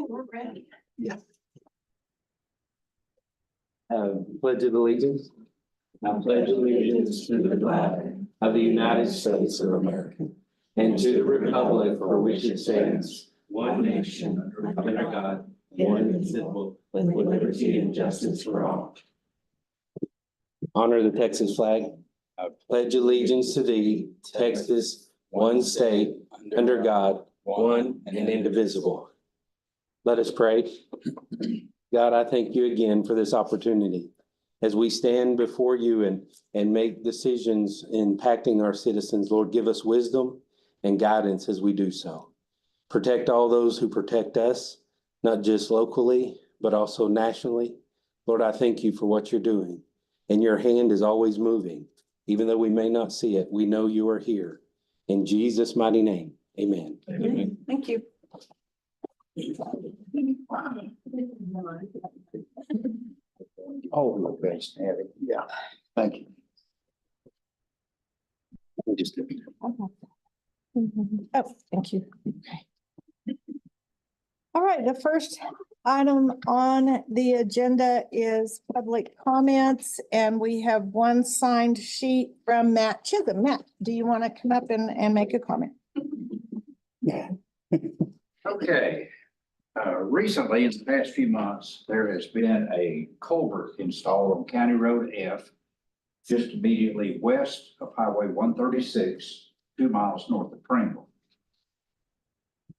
We're ready. Yeah. Pledge of allegiance. I pledge allegiance to the flag of the United States of America and to the republic for which it stands, one nation, under God, indivisible, with liberty and justice for all. Honor the Texas flag. I pledge allegiance to thee, Texas, one state, under God, one and indivisible. Let us pray. God, I thank you again for this opportunity as we stand before you and make decisions impacting our citizens. Lord, give us wisdom and guidance as we do so. Protect all those who protect us, not just locally, but also nationally. Lord, I thank you for what you're doing. And your hand is always moving. Even though we may not see it, we know you are here. In Jesus' mighty name, amen. Amen. Thank you. Oh, okay, yeah, thank you. Let me just. Oh, thank you. Okay. All right, the first item on the agenda is public comments, and we have one signed sheet from Matt Chisholm. Matt, do you want to come up and make a comment? Yeah. Okay, recently, in the past few months, there has been a culvert installed on County Road F, just immediately west of Highway 136, 2 miles north of Pringle.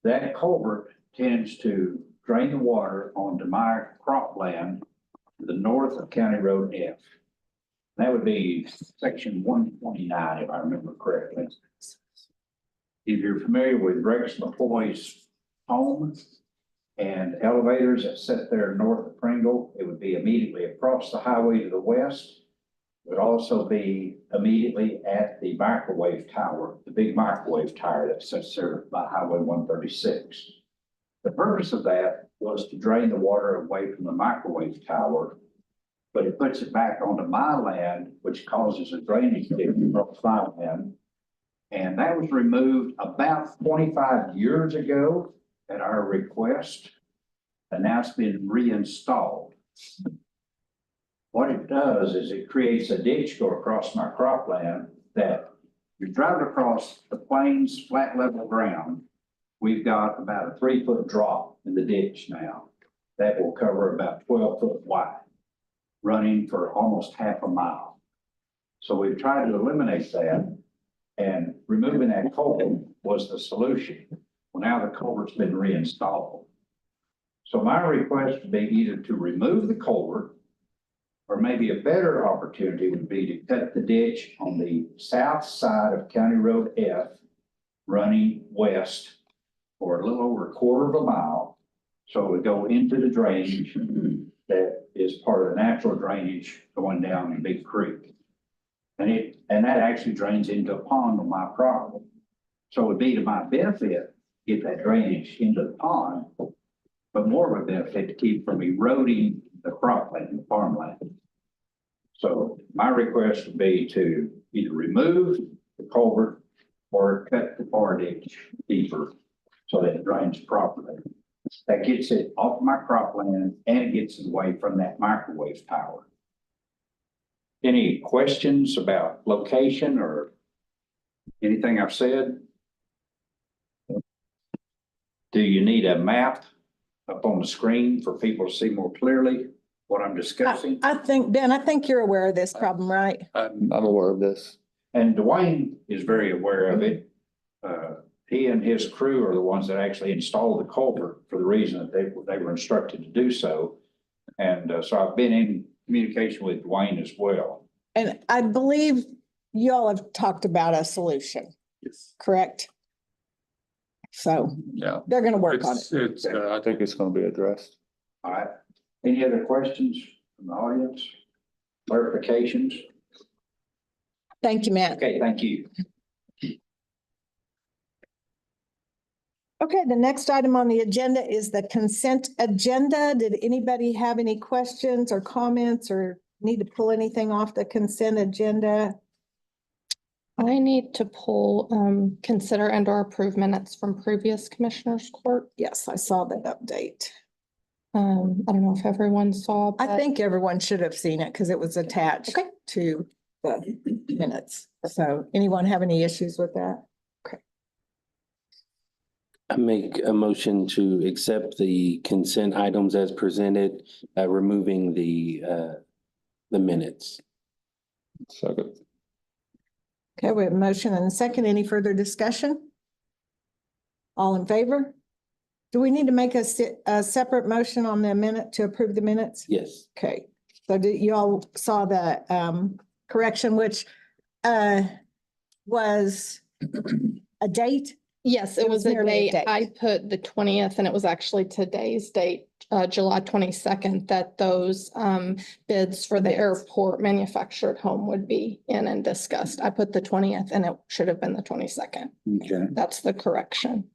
That culvert tends to drain the water onto my cropland to the north of County Road F. That would be section 129, if I remember correctly. If you're familiar with Rex McCoy's home and elevators that sit there north of Pringle, it would be immediately across the highway to the west. It would also be immediately at the microwave tower, the big microwave tower that sits there by Highway 136. The purpose of that was to drain the water away from the microwave tower, but it puts it back onto my land, which causes a drainage ditch across my land. And that was removed about 25 years ago at our request, and now it's been reinstalled. What it does is it creates a ditch go across my cropland that you're driving across the plains, flat level ground. We've got about a 3-foot drop in the ditch now that will cover about 12 foot wide, running for almost half a mile. So we've tried to eliminate that, and removing that culvert was the solution. Well, now the culvert's been reinstalled. So my request would be either to remove the culvert, or maybe a better opportunity would be to cut the ditch on the south side of County Road F, running west for a little over 1/4 of a mile. So it would go into the drainage that is part of the natural drainage going down in Big Creek. And that actually drains into a pond on my property. So it would be to my benefit, get that drainage into the pond, but more of a benefit to keep from eroding the cropland, the farmland. So my request would be to either remove the culvert or cut the bar ditch deeper so that it drains properly. That gets it off my cropland and it gets it away from that microwave tower. Any questions about location or anything I've said? Do you need a map up on the screen for people to see more clearly what I'm discussing? I think, Ben, I think you're aware of this problem, right? I'm aware of this. And Dwayne is very aware of it. He and his crew are the ones that actually installed the culvert for the reason that they were instructed to do so. And so I've been in communication with Dwayne as well. And I believe you all have talked about a solution, Yes. correct? So Yeah. they're going to work on it. I think it's gonna be addressed. All right. Any other questions from the audience? Clarifications? Thank you, Matt. Okay, thank you. Okay, the next item on the agenda is the consent agenda. Did anybody have any questions or comments or need to pull anything off the consent agenda? I need to pull, consider and or approve minutes from previous commissioners court. Yes, I saw that update. I don't know if everyone saw. I but- think everyone should have seen it because it was attached Okay. to the minutes. So anyone have any issues with that? I make a motion to accept the consent items as presented, removing the minutes. Second. Okay, we have a motion and a second. Any further discussion? All in favor? Do we need to make a separate motion on the minute to approve the minutes? Yes. Okay, so you all saw the correction, which was a date? Yes, It it was was a merely a date. date. I put the 20th and it was actually today's date, July 22nd, that those bids for the airport manufactured home would be in and discussed. I put the 20th and it should have been the 22nd. Okay. That's the correction.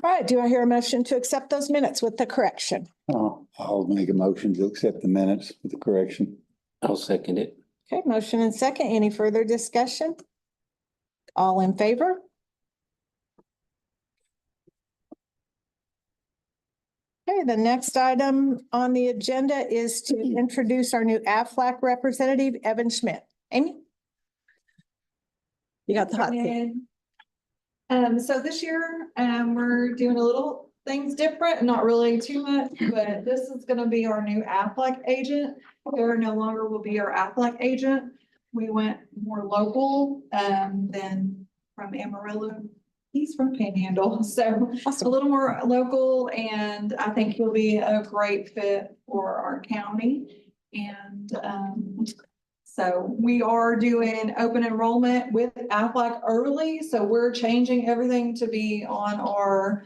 All right, do I hear a motion to accept those minutes with the correction? I'll make a motion to accept the minutes with the correction. I'll second it. Okay, motion and second. Any further discussion? All in favor? Okay, the next item on the agenda is to introduce our new AFLAC representative, Evan Schmidt. Amy? You got the hot seat. So this year, we're doing a little things different, not really too much, but this is gonna be our new Aflac agent. There no longer will be our Aflac agent. We went more local, than from Amarillo. He's from Panhandle, so a Awesome. little more local, and I think he'll be a great fit for our county. And, so we are doing open enrollment with Aflac early, so we're changing everything to be on our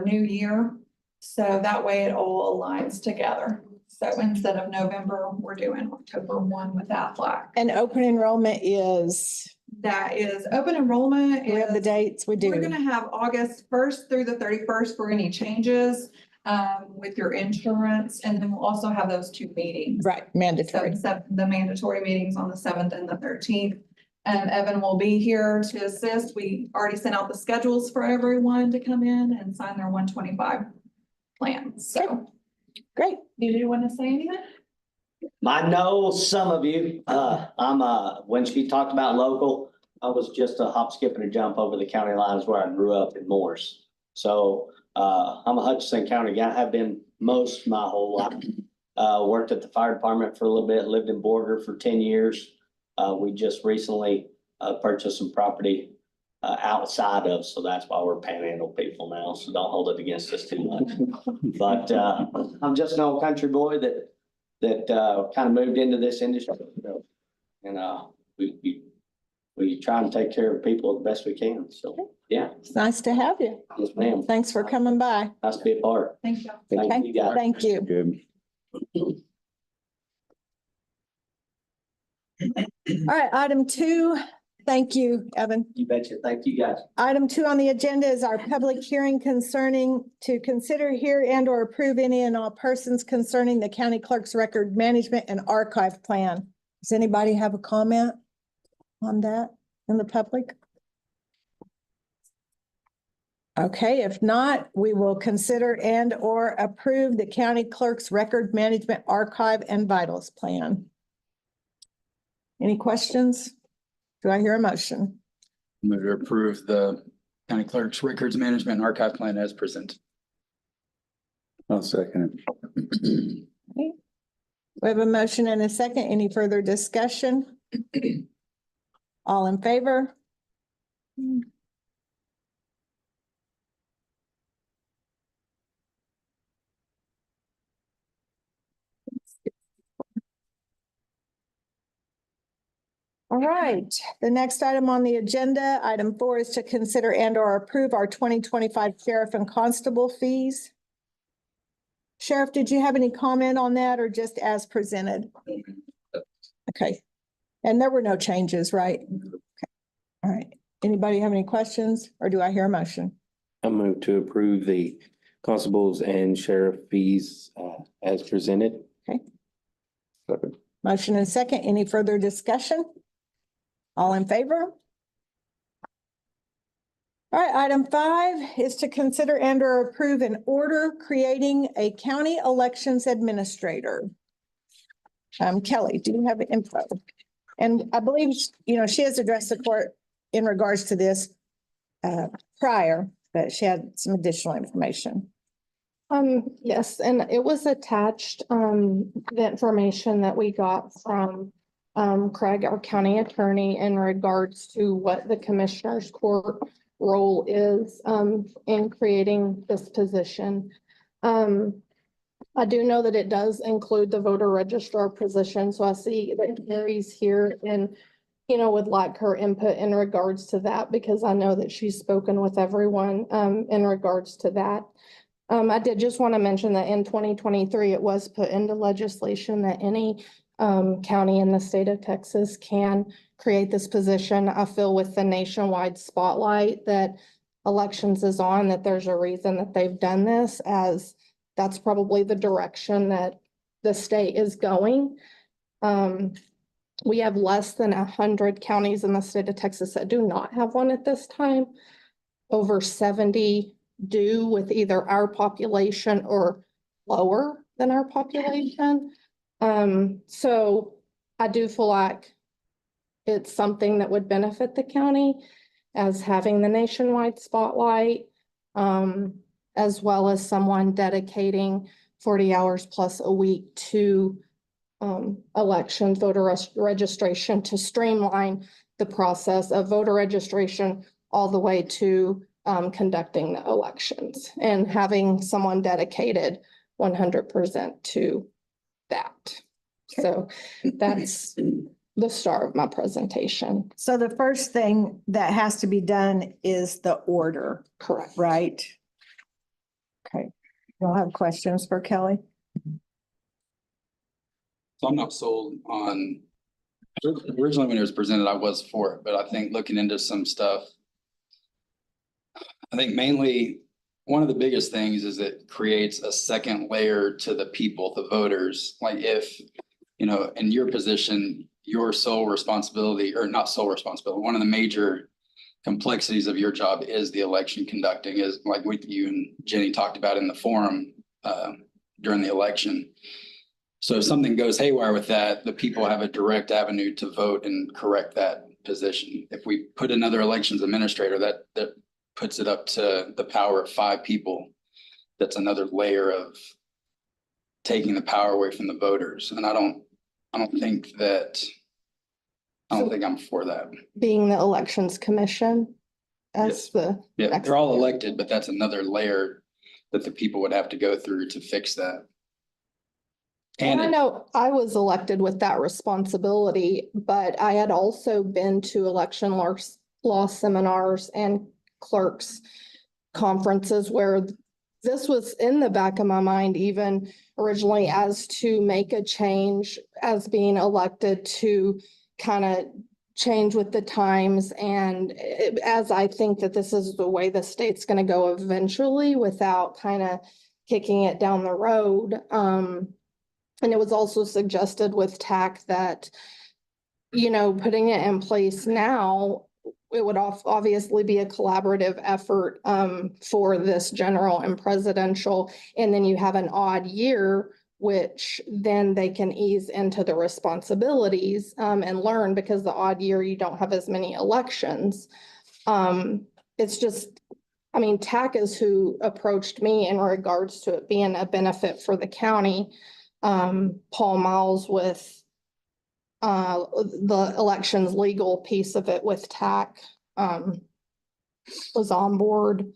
new year. So that way it all aligns together. So instead of November, we're doing October 1 with Aflac. And open enrollment is, That is, open enrollment we have the is, dates, we we're do. gonna have August 1st through the 31st for any changes with your insurance, and then we'll also have those two meetings. Right, So mandatory. the mandatory meetings on the 7th and the 13th. Evan will be here to assist. We already sent out the schedules for everyone to come in and sign their 125 plan. So, Great. did you want to say anything? I know some of you, when she talked about local, I was just a hop, skip and a jump over the county lines where I grew up in Morris. So, I'm a Hutchinson County guy, have been most my whole life. Worked at the fire department for a little bit, lived in Borger for 10 years. We just recently, purchased some property, outside of, so that's why we're Panhandle people now, so don't hold it against us too much. But, I'm just an old country boy that kind of moved into this industry. And we try and take care of people the best we can. So, yeah, It's nice to have you. yes, ma'am. Thanks for coming by. Nice to be a part. Thank you. Thank you, guys. Thank you. Good. All right, item 2. Thank you, Evan. You betcha. Thank you, guys. Item 2 on the agenda is our public hearing concerning to consider, hear and or approve any and all persons concerning the county clerk's record management and archive plan. Does anybody have a comment on that in the public? Okay, if not, we will consider and or approve the county clerk's record management archive and vitals plan. Any questions? Do I hear a motion? Move to approve the county clerk's records management and archive plan as presented. I'll second it. We have a motion and a second. Any further discussion? All in favor? All right, the next item on the agenda, item 4, is to consider and or approve our 2025 sheriff and constable fees. Sheriff, did you have any comment on that or just as presented? Okay, and there were no changes, right? Okay. All right, Anybody have any questions or do I hear a motion? I move to approve the constables and sheriff fees as presented. Okay. Second. Motion and second. Any further discussion? All in favor? All right, item 5 is to consider and or approve an order creating a county elections administrator. Kelly, do you have info? And I believe, she has addressed the court in regards to this prior, but she had some additional information. Yes, and it was attached, the information that we got from Craig, our county attorney, in regards to what the commissioner's court role is in creating this position. I do know that it does include the voter registrar position, so I see that Mary's here and would like her input in regards to that, because I know that she's spoken with everyone in regards to that. I did just want to mention that in 2023, it was put into legislation that any county in the state of Texas can create this position. I feel with the nationwide spotlight that elections is on, that there's a reason that they've done this, as that's probably the direction that the state is going. We have less than 100 counties in the state of Texas that do not have one at this time. Over 70 do, with either our population or lower than our population. So I do feel like it's something that would benefit the county as having the nationwide spotlight, as well as someone dedicating 40 hours plus a week to elections, voter registration, to streamline the process of voter registration all the way to conducting the elections, and having someone dedicated 100% to that. So that's the start of my presentation. So the first thing that has to be done is the order, Correct. right? Okay. Y'all have questions for Kelly? So I'm not sold on, originally when it was presented, I was for it, but I think looking into some stuff, I think mainly one of the biggest things is it creates a second layer to the people, the voters. Like if, in your position, your sole responsibility, or not sole responsibility, one of the major complexities of your job is the election conducting, is like what you and Jenny talked about in the forum during the election. So if something goes haywire with that, the people have a direct avenue to vote and correct that position. If we put another elections administrator, that puts it up to the power of 5 people. That's another layer of taking the power away from the voters. And I don't think I'm for that. Being the elections commission as the Yeah, next they're all layer. elected, but that's another layer that the people would have to go through to fix that. And I know I was elected with that responsibility, but I had also been to election law seminars and clerks conferences where this was in the back of my mind, even originally, as to make a change as being elected to kind of change with the times. And as I think that this is the way the state's going to go eventually, without kind of kicking it down the road. And it was also suggested with TAC that, putting it in place now, it would obviously be a collaborative effort for this general and presidential. And then you have an odd year, which then they can ease into the responsibilities and learn, because the odd year you don't have as many elections. It's just, TAC is who approached me in regards to it being a benefit for the county. Paul Miles with the elections legal piece of it with TAC was on board.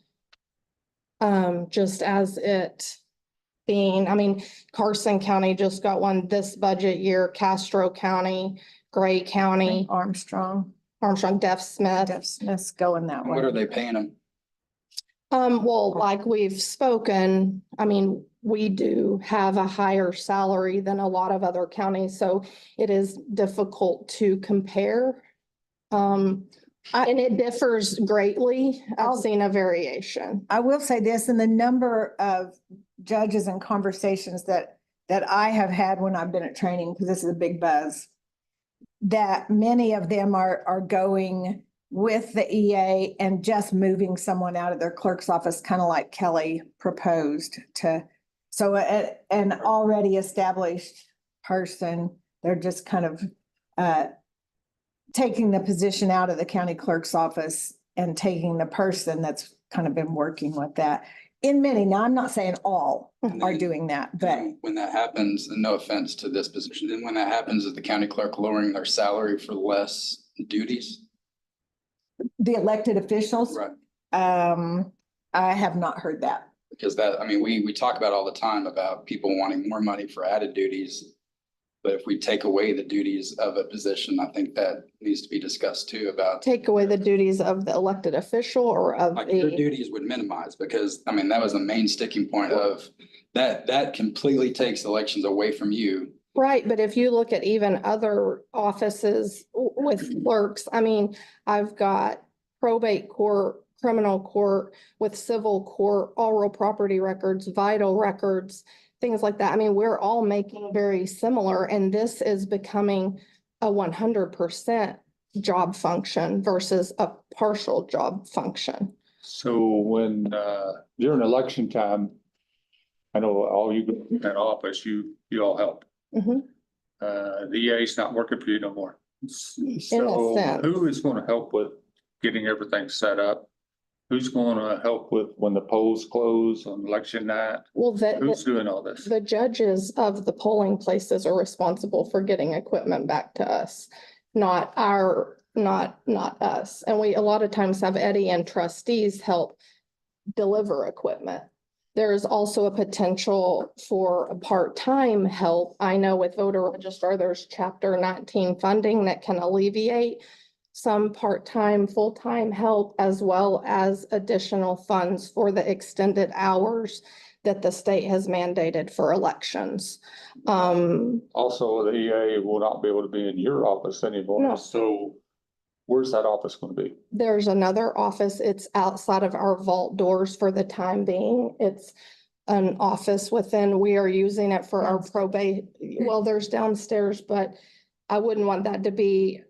Just as it being, Carson County just got one this budget year, Castro County, Gray County, Armstrong, Deaf Smith. Smith's going that way. what are they paying them? Well, like we've spoken, we do have a higher salary than a lot of other counties, so it is difficult to compare And it differs greatly. I've I'll- seen a variation. I will say this, in the number of judges and conversations that I have had when I've been at training, because this is a big buzz, that many of them are going with the EA and just moving someone out of their clerk's office, kind of like Kelly proposed to. So an already established person, they're just kind of taking the position out of the county clerk's office and taking the person that's kind of been working with that. In many, now I'm not saying all And are then- doing that, but And when that happens, and no offense to this position, then when that happens, is the county clerk lowering their salary for less duties? the elected officials, Right. I have not heard that. Because that, I mean, we talk about all the time about people wanting more money for added duties. But if we take away the duties of a position, I think that needs to be discussed too about. Take away the duties of the elected official or of Like your the, duties would minimize, because I mean, that was the main sticking point of that completely takes elections away from you. right, but if you look at even other offices with clerks, I mean, I've got probate court, criminal court, with civil court, all real property records, vital records, things like that. I mean, we're all making very similar, and this is becoming a 100% job function versus a partial job function. So when, during election time, I know all you go in that office, you all help. Mhm. The EA's not working for you no more. So sense. who is gonna help with getting everything set up? Who's gonna help with when the polls close on election night? Well, Who's doing all this? the judges of the polling places are responsible for getting equipment back to us, not us. And we a lot of times have Eddie and trustees help deliver equipment. There is also a potential for a part-time help. I know with voter registrar, there's chapter 19 funding that can alleviate some part-time, full-time help, as well as additional funds for the extended hours that the state has mandated for elections. Also, the EA will not be able to be in your office No. anymore, so where's that office gonna be? There's another office. It's outside of our vault doors for the time being. It's an office within, we are using it for our probate. Well, there's downstairs, but I wouldn't want that to be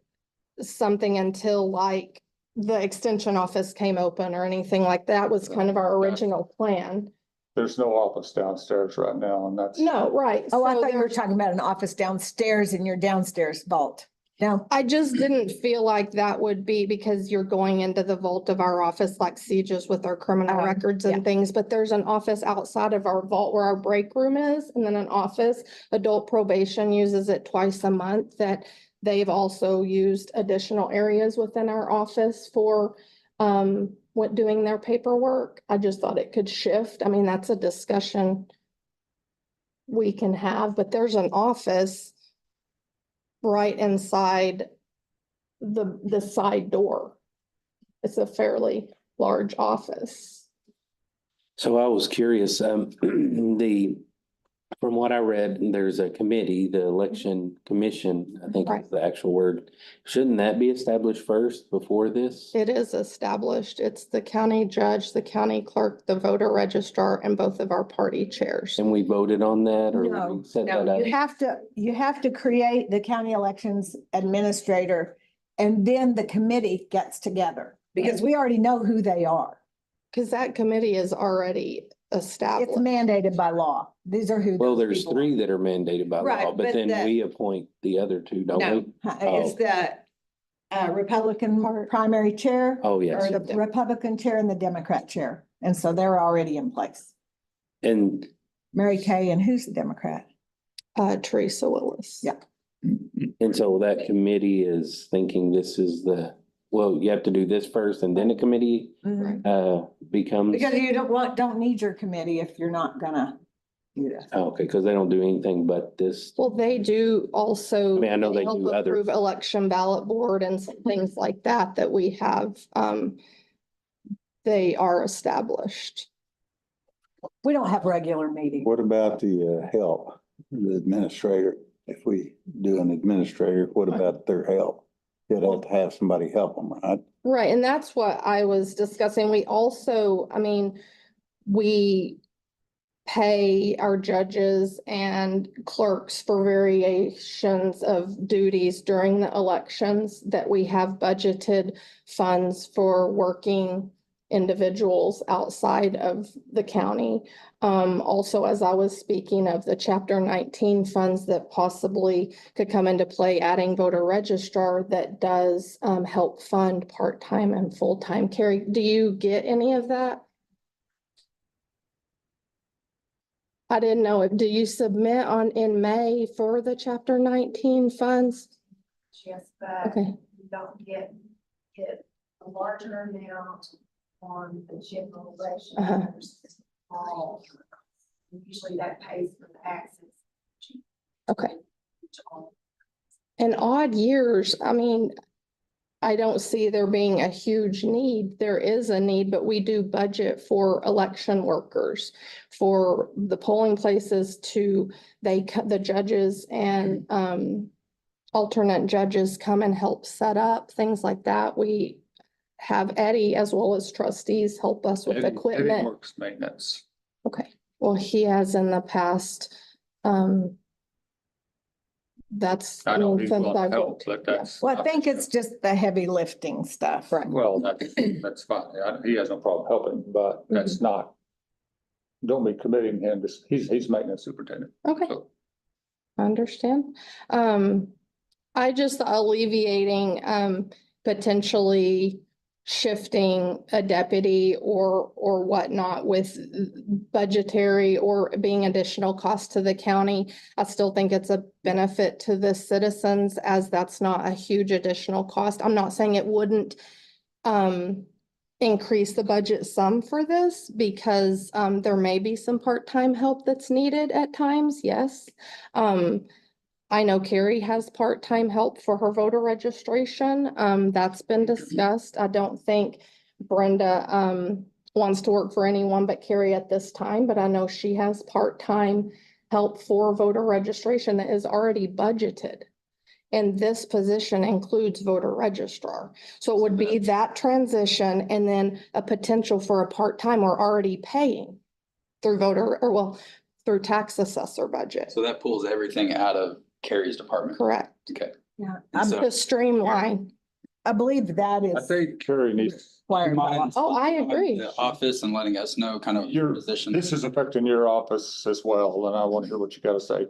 something until like the extension office came open or anything like that was kind of our original plan. There's no office downstairs right now, and that's. No, right. Oh, I So thought you were there's- talking about an office downstairs in your downstairs vault. No, I just didn't feel like that would be because you're going into the vault of our office like sieges with our criminal records yeah. and things, but there's an office outside of our vault where our break room is, and then an office. Adult probation uses it twice a month, that they've also used additional areas within our office for what doing their paperwork. I just thought it could shift. I mean, that's a discussion we can have, but there's an office right inside the side door. It's a fairly large office. So I was curious, from what I read, there's a committee, the election commission, I think Right. is the actual word. Shouldn't that be established first before this? It is established. It's the county judge, the county clerk, the voter registrar, and both of our party chairs. And we voted on that or no, we set that no, up? you have to create the county elections administrator, and then the committee gets together, because we already know who they are. Because that committee is already It's established. mandated by law. These are who. Well, those there's people are. three that are mandated by Right, law, but but then the- we appoint the other two, don't No, we? it's the Republican Part. primary chair. Oh, yes. Or the Republican chair and the Democrat chair. And so they're already in place. And Mary Kay, and who's the Democrat? Teresa Willis. Yeah. And so that committee is thinking this is well, you have to do this first and then the committee becomes. Because you don't need your committee if you're not gonna do this. Oh, okay, because they don't do anything but this. Well, they do also. I mean, I know they help do other- approve election ballot board and some things like that that we have. They are established. We don't have regular meetings. What about the help, the administrator? If we do an administrator, what about their help? You'd have to have somebody help them, right? Right, and that's what I was discussing. We also, I mean, we pay our judges and clerks for variations of duties during the elections, that we have budgeted funds for working individuals outside of the county. Also, as I was speaking of the Chapter 19 funds that possibly could come into play, adding voter registrar that does help fund part-time and full-time. Carrie, do you get any of that? I didn't know, do you submit in May for the Chapter 19 funds? Yes, but Okay, you don't get a larger amount on the general election. Uh-huh. All. Usually that pays for the access. okay. In odd years, I mean, I don't see there being a huge need. There is a need, but we do budget for election workers, for the polling places the judges and alternate judges come and help set up, things like that. We have Eddie as well as trustees help us with Eddie equipment. Works maintenance. Okay, well, he has in the past, that's. I know he's since willing to I've help, worked, but yeah. that's. Well, I think it's just the heavy lifting stuff. Right. Well, that's fine. He has no problem helping, but that's not. Don't be committing him to, he's maintenance superintendent. Okay. So, I understand. I just alleviating, potentially shifting a deputy or whatnot with budgetary or being additional cost to the county. I still think it's a benefit to the citizens, as that's not a huge additional cost. I'm not saying it wouldn't increase the budget some for this, because there may be some part-time help that's needed at times, yes. I know Carrie has part-time help for her voter registration. That's been discussed. I don't think Brenda wants to work for anyone but Carrie at this time, but I know she has part-time help for voter registration that is already budgeted. And this position includes voter registrar. So it would be that transition and then a potential for a part-time we're already paying through through tax assessor budget. So that pulls everything out of Carrie's department. Correct. Okay. Yeah, So- To streamline. I believe that I is. think Carrie needs, required by law. Mind Oh, I agree. The office and letting us know kind of your your, position. this is affecting your office as well, and I want to hear what you gotta say.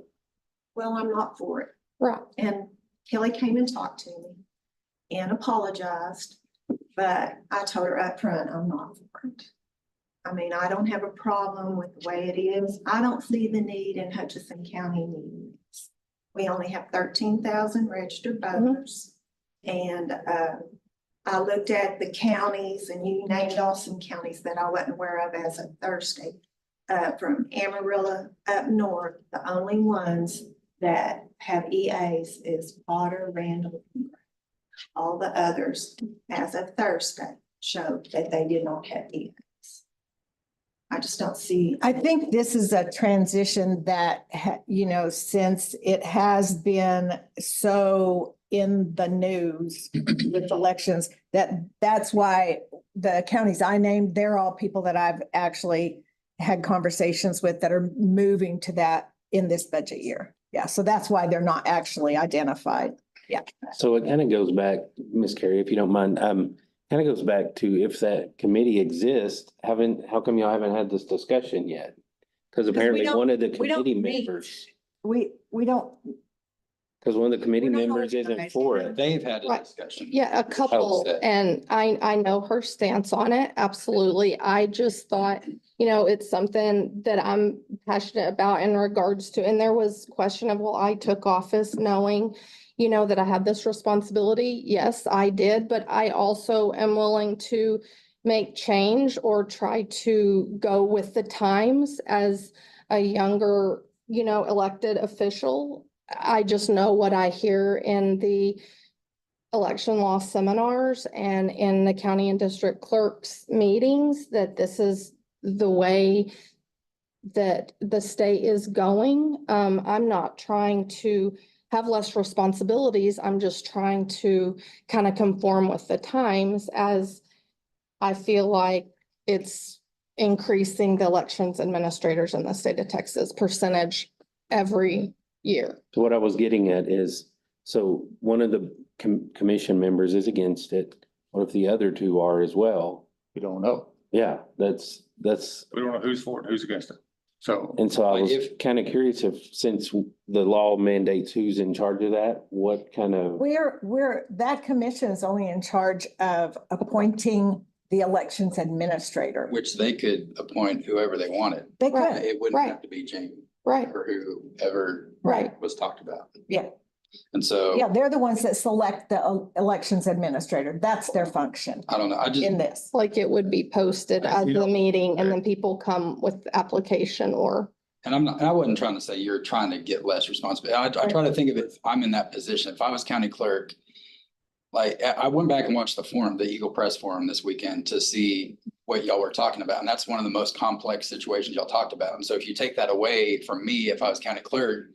Well, I'm not for it. Right. And Kelly came and talked to me and apologized, but I told her up front, I'm not for it. I mean, I don't have a problem with the way it is. I don't see the need in Hutchinson County needs. We only have 13,000 registered voters. And I looked at the counties, and you named off some counties that I wasn't aware of as of Thursday. From Amarillo up north, the only ones that have EAs is Potter, Randall, and Gray. All the others, as of Thursday, showed that they did not have EAs. I just don't see. I think this is a transition that, since it has been so in the news with elections, that's why the counties I named, they're all people that I've actually had conversations with that are moving to that in this budget year. Yeah, so that's why they're not actually identified. Yeah. So it kind of goes back, Miss Carrie, if you don't mind, kind of goes back to if that committee exists, how come y'all haven't had this discussion yet? Because apparently don't- one of the we don't committee meet. members, We don't, because one of the committee We're not members isn't organized. for it. They've had a Right. discussion. Yeah, a couple, that. and I know her stance on it, absolutely. I just thought, it's something that I'm passionate about in regards to, and there was question of, well, I took office knowing, that I had this responsibility. Yes, I did, but I also am willing to make change or try to go with the times as a younger, elected official. I just know what I hear in the election law seminars and in the county and district clerks meetings, that this is the way that the state is going. I'm not trying to have less responsibilities. I'm just trying to kind of conform with the times, as I feel like it's increasing the elections administrators in the state of Texas percentage every year. So what I was getting at is, so one of the commission members is against it. What if the other two are as well? We don't know. Yeah, that's, We don't know who's for it, and who's against it. So and so I Like was if- kind of curious if, since the law mandates who's in charge of that, what kind of, That commission is only in charge of appointing the elections administrator. Which they could appoint whoever they wanted. They Right. could, It wouldn't Right. have to be Jamie Right, or whoever right. was talked about. yeah, And so, yeah, they're the ones that select the elections administrator. That's their function I don't know, I just, in this. Like it would be posted as You the know, meeting and then people come with application or. and I wasn't trying to say you're trying to get less responsibility. I try to think of it, if I'm in that position, if I was county clerk. Like, I went back and watched the forum, the Eagle Press Forum this weekend to see what y'all were talking about. And that's one of the most complex situations y'all talked about. And so if you take that away from me, if I was county clerk,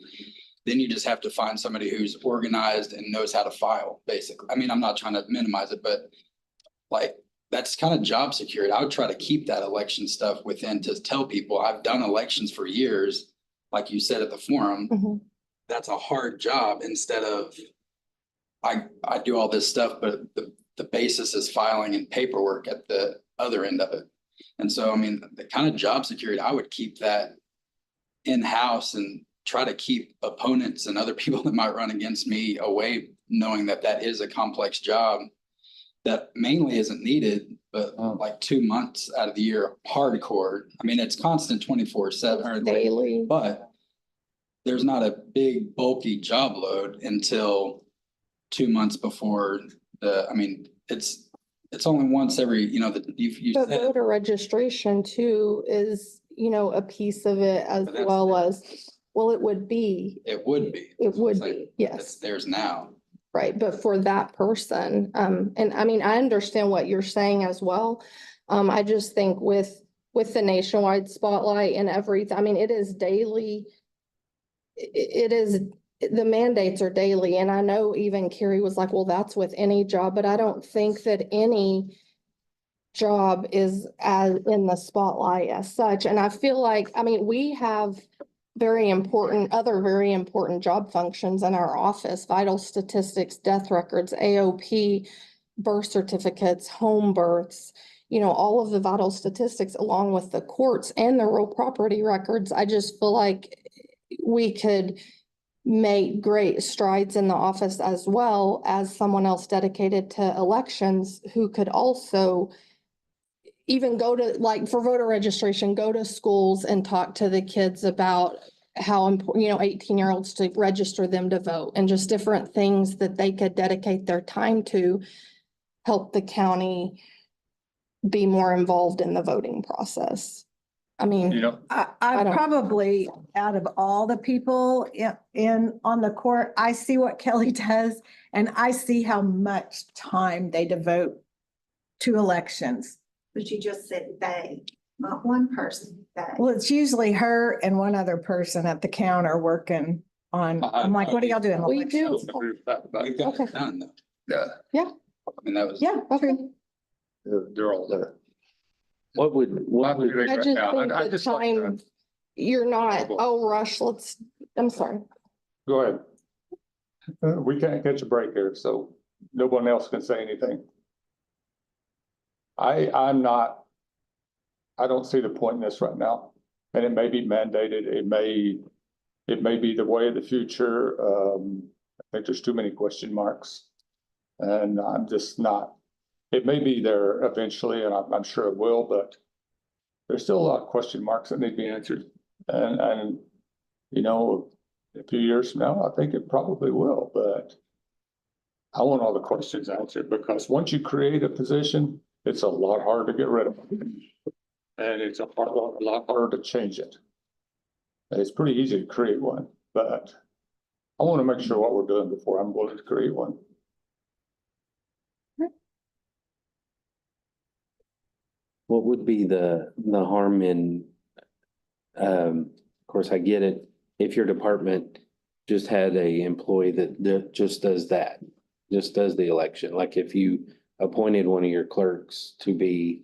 then you just have to find somebody who's organized and knows how to file, basically. I mean, I'm not trying to minimize it, but like, that's kind of job security. I would try to keep that election stuff within, to tell people I've done elections for years. Like you said at the forum, Mhm. that's a hard job, instead of I do all this stuff, but the basis is filing and paperwork at the other end of it. And so, I mean, the kind of job security, I would keep that in-house and try to keep opponents and other people that might run against me away, knowing that that is a complex job that mainly isn't needed, but like 2 months out of the year, hardcore. I mean, it's constant 24/7 Daily. but there's not a big bulky job load until 2 months before I mean, it's only once every, you But said, voter registration too is, a piece of it, as But that's well there. as, well, it would be, it would be. it would It's like, be, It's yes, theirs now. right. But for that person, and I mean, I understand what you're saying as well. I just think with the nationwide spotlight and everything, I mean, it is daily. It is, the mandates are daily, and I know even Carrie was like, well, that's with any job, but I don't think that any job is as in the spotlight as such. And I feel like, I mean, we have other very important job functions in our office: vital statistics, death records, AOP, birth certificates, home births, all of the vital statistics, along with the courts and the real property records. I just feel like we could make great strides in the office, as well as someone else dedicated to elections who could also even go to, like, for voter registration, go to schools and talk to the kids about how important, 18-year-olds, to register them to vote, and just different things that they could dedicate their time to help the county be more involved in the voting process. I mean, I don't- probably, out of all the people on the court, I see what Kelly does, and I see how much time they devote to elections. But you just said they, not one person, they. Well, it's usually her and one other person at the counter working on, I'm like, what are y'all doing? we do. We've got Okay. it done though. Yeah, I mean, that was. Yeah, Okay. they're all there. what would, I just think I the just like time, that. you're not, oh, rush, I'm sorry. Go ahead. We can't catch a break here, so no one else can say anything. I don't see the point in this right now, and it may be mandated, it may be the way of the future. I think there's too many question marks. And I'm just not, it may be there eventually, and I'm sure it will, but there's still a lot of question marks that need to be answered. And a few years from now, I think it probably will, but I want all the questions answered, because once you create a position, it's a lot harder to get rid of. And it's a lot harder to change it. And it's pretty easy to create one, but I want to make sure what we're doing before I'm willing to create one. what would be the harm in, of course, I get it, if your department just had a employee that just does that, just does the election. Like if you appointed one of your clerks to be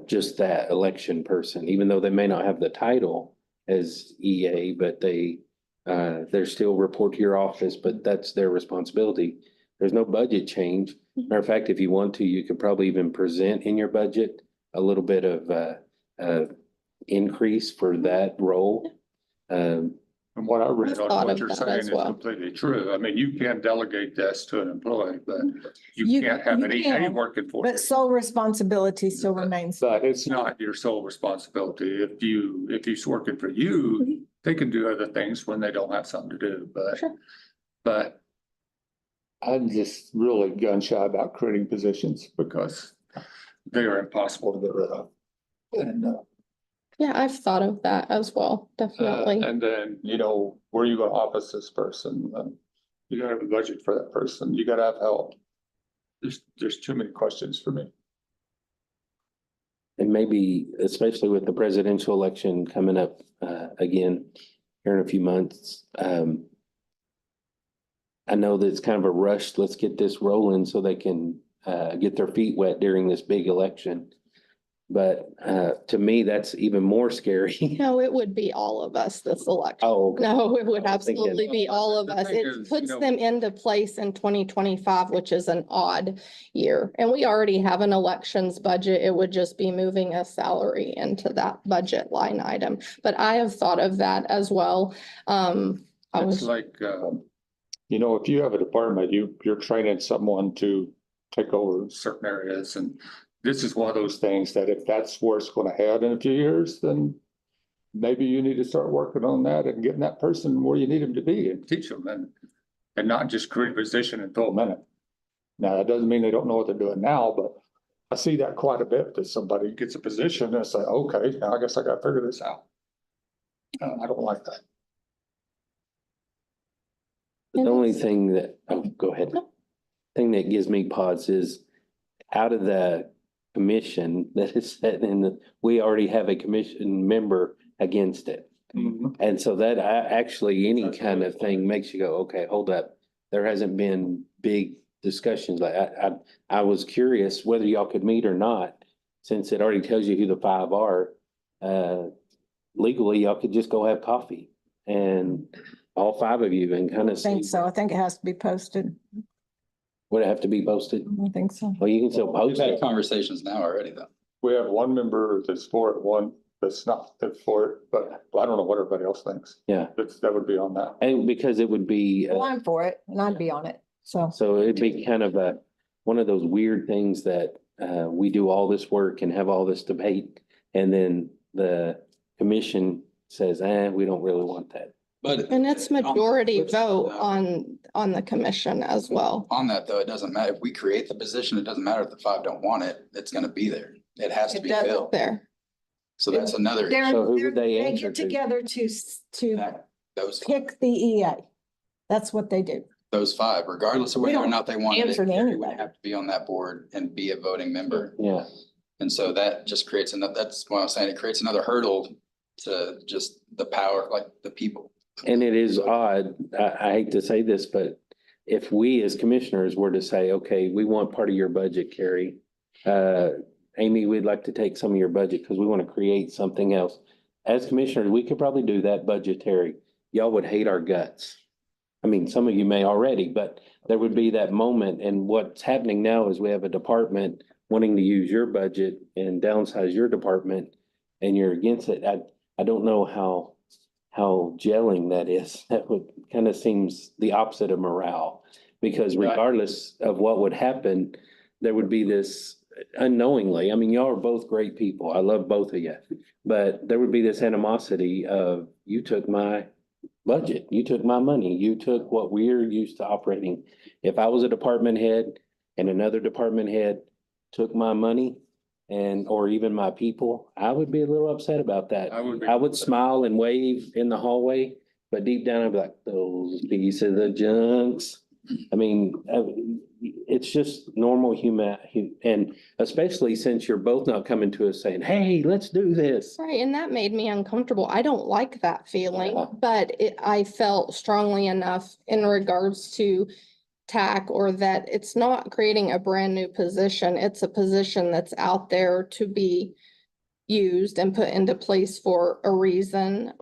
just that election person, even though they may not have the title as EA, but they're still report to your office, but that's their responsibility. There's no budget change. Matter of fact, if you want to, you could probably even present in your budget a little bit of increase for that role. From what I read I've on thought what of you're that saying as is well. completely true. I mean, you can delegate this to an employee, but you You- can't have you any can, working for you. But sole responsibility still remains. But it's not your sole responsibility. If he's working for you, they can do other things when they don't have something to do, Sure. but I'm just really gun shy about creating positions because they are impossible to get rid of. And, Yeah, I've thought of that as well, definitely. and then, where are you gonna office this person? You gotta have a budget for that person. You gotta have help. There's too many questions for me. And maybe, especially with the presidential election coming up again here in a few months. I know that it's kind of a rush. Let's get this rolling so they can get their feet wet during this big election. But to me, that's even more scary. No, it would be all of us this election. Oh, okay. No, it would I was thinking- absolutely be all of The us. thing It is, puts them into place in 2025, which is an odd year. And we already have an elections budget. It would just be moving a salary into that budget line item. But I have thought of that as well. I It's was, like, if you have a department, you're training someone to take over certain areas, and this is one of those things that if that's where it's gonna head in a few years, then maybe you need to start working on that and getting that person where you need them to be and teach them and not just create a position and throw them in it. Now, that doesn't mean they don't know what they're doing now, but I see that quite a bit, that somebody gets a position and it's like, okay, now I guess I gotta figure this out. I don't like that. The only thing that, oh, go ahead. Thing that gives me pause is out of the commission that is set in we already have a commission member against it. And so that actually any kind of thing makes you go, okay, hold up. There hasn't been big discussions. Like I was curious whether y'all could meet or not, since it already tells you who the five are. Legally, y'all could just go have coffee and all five of you and kind I of think see. so. I think it has to be posted. Would it have to be posted? I think so. Well, you can still We've post had it. conversations now already, though. We have one member that's for it, one that's not for it, but I don't know what everybody else thinks. Yeah. That would be on that. And because it would be, Well, I'm for it and I'd be on it. So. so it'd be kind of one of those weird things that we do all this work and have all this debate. And then the commission says, we don't really want that. But. and it's majority on the flip side, vote though, on the commission as well. On that, though, it doesn't matter. If we create the position, it doesn't matter if the five don't want it. It's gonna be there. It has to It be doesn't. filled. There. So that's another. So who would they They answer get to? together to that- Those, pick the EA. That's what they do. those five, regardless of We whether or don't not they wanted it, answer to Gary would anybody. have to be on that board and be a voting member. Yeah. And so that just creates another, that's what I'm saying, it creates another hurdle to just the power, like the people. And it is odd, I hate to say this, but if we as commissioners were to say, okay, we want part of your budget, Carrie. Amy, we'd like to take some of your budget because we want to create something else. As commissioners, we could probably do that budgetary. Y'all would hate our guts. I mean, some of you may already, but there would be that moment. And what's happening now is we have a department wanting to use your budget and downsize your department and you're against it. I don't know how gelling that is. That would kind of seems the opposite of morale. Because regardless of what would happen, there would be this unknowingly, I mean, y'all are both great people. I love both of you. But there would be this animosity of you took my budget, you took my money, you took what we're used to operating. If I was a department head and another department head took my money or even my people, I would be a little upset about that. I would smile and wave in the hallway, but deep down I'd be like, those pieces of junks. I mean, it's just normal and especially since you're both not coming to us saying, hey, let's do this. Right, and that made me uncomfortable. I don't like that feeling, Yeah. but I felt strongly enough in regards to TAC, or that it's not creating a brand new position. It's a position that's out there to be used and put into place for a reason.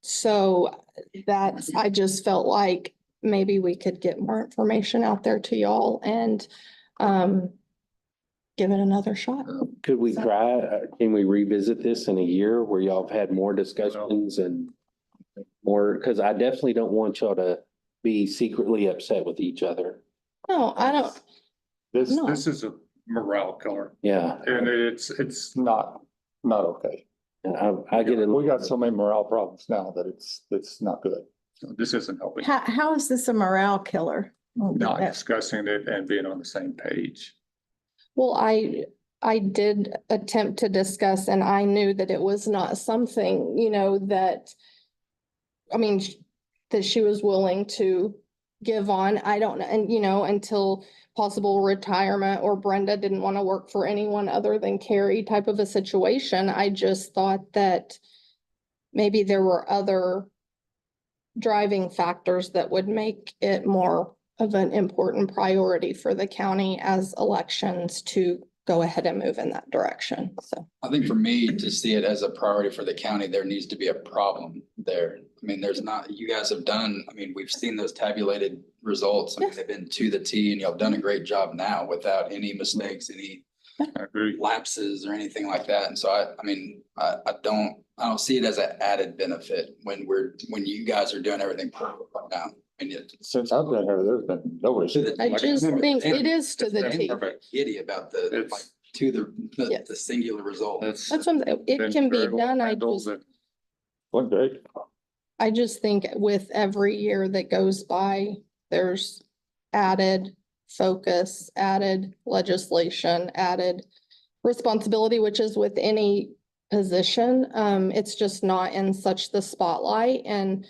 So that's, I just felt like maybe we could get more information out there to y'all and give it another shot. Could we try, can we revisit this in a year where y'all have had more discussions and more, because I definitely don't want y'all to be secretly upset with each other. No, I don't, No. This is a morale killer, Yeah, and it's not okay. and I get it. We got so many morale problems now that it's not good. So this isn't helping. How is this a morale killer? Not discussing it and being on the same page. well, I did attempt to discuss, and I knew that it was not something, that, I mean, that she was willing to give on. I don't know, and until possible retirement, or Brenda didn't want to work for anyone other than Carrie type of a situation. I just thought that maybe there were other driving factors that would make it more of an important priority for the county as elections to go ahead and move in that direction. So I think for me to see it as a priority for the county, there needs to be a problem there. I mean, there's not, you guys have done, I mean, we've seen those tabulated results. I mean, Yes. they've been to the T, and y'all have done a great job now without any mistakes, any I agree. lapses or anything like that. And so I don't see it as an added benefit when you guys are doing everything perfect right now. And yet. Since I've been here, there's been no issue. I just think it is to the T. Giddy about the, It's- like, to the Yes. singular result. That's That's what I'm saying. It can be very well done. handled and went great. I just think with every year that goes by, there's added focus, added legislation, added responsibility, which is with any position. It's just not in such the spotlight and,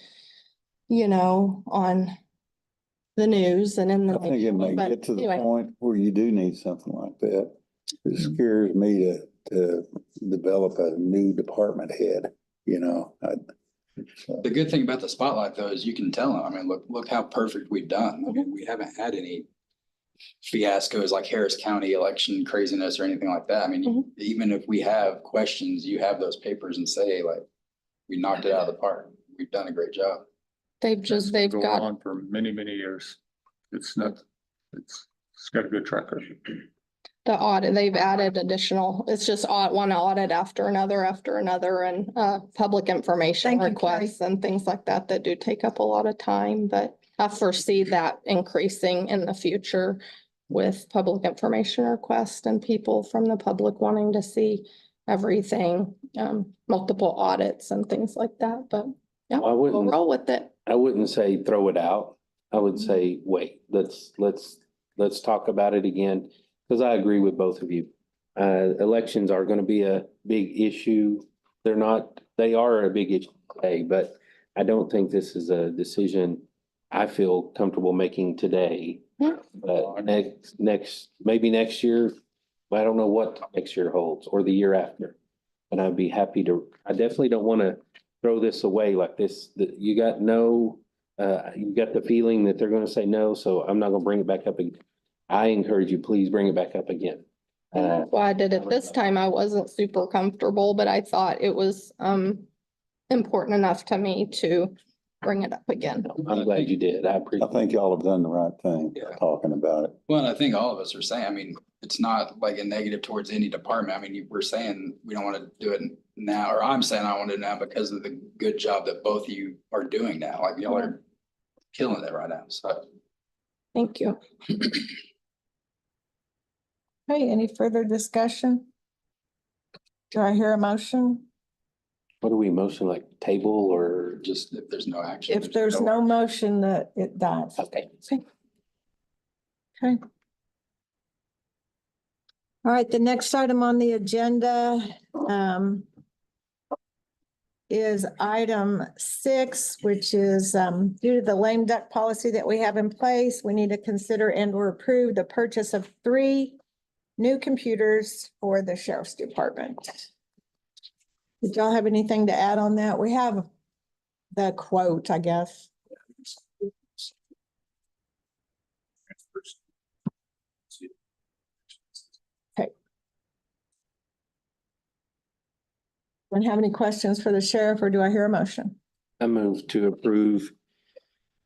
on the news and in the. I think it may but get to the anyway. point where you do need something like that. It scares me to develop a new department head, The good thing about the spotlight though is you can tell them, I mean, look how perfect we've done. I mean, we haven't had any fiascos like Harris County election craziness or anything like that. I mean, even if we have questions, you have those papers and say like, we knocked it out of the park. We've done a great job. They've Going got, on for many, many years. It's got a good track record. the audit, they've added additional, it's just one audit after another and public information Thank you, requests and things like that that do take up a lot of time, but I foresee that increasing in the future with public information requests and people from the public wanting to see everything, multiple audits and things like that, but yeah, I we'll wouldn't- roll with it. I wouldn't say throw it out. I would say, wait, let's talk about it again, because I agree with both of you. Elections are gonna be a big issue. They are a big issue today, but I don't think this is a decision I feel comfortable making today. Yeah. But maybe next year, I don't know what next year holds or the year after. And I'd be happy I definitely don't want to throw this away like this, that you got the feeling that they're gonna say no, so I'm not gonna bring it back up again. I encourage you, please bring it back up again. Well, I did it this time. I wasn't super comfortable, but I thought it was important enough to me to bring it up again. I'm glad you did. I I appreciate think y'all have done the right thing, Yeah. talking about it. Well, and I think all of us are saying, I mean, it's not like a negative towards any department. I mean, we're saying we don't want to do it now, or I'm saying I want to do it now because of the good job that both of you are doing now. Like y'all are killing it right now. So Thank you. Okay, any further discussion? Do I hear a motion? What do we motion, like table or? just if there's no action. If there's no motion, that it dies. Okay. Okay. All right, the next item on the agenda is item 6, which is due to the lame duck policy that we have in place, we need to consider and or approve the purchase of 3 new computers for the sheriff's department. Did y'all have anything to add on that? We have the quote, I guess. Don't have any questions for the sheriff, or do I hear a motion? I move to approve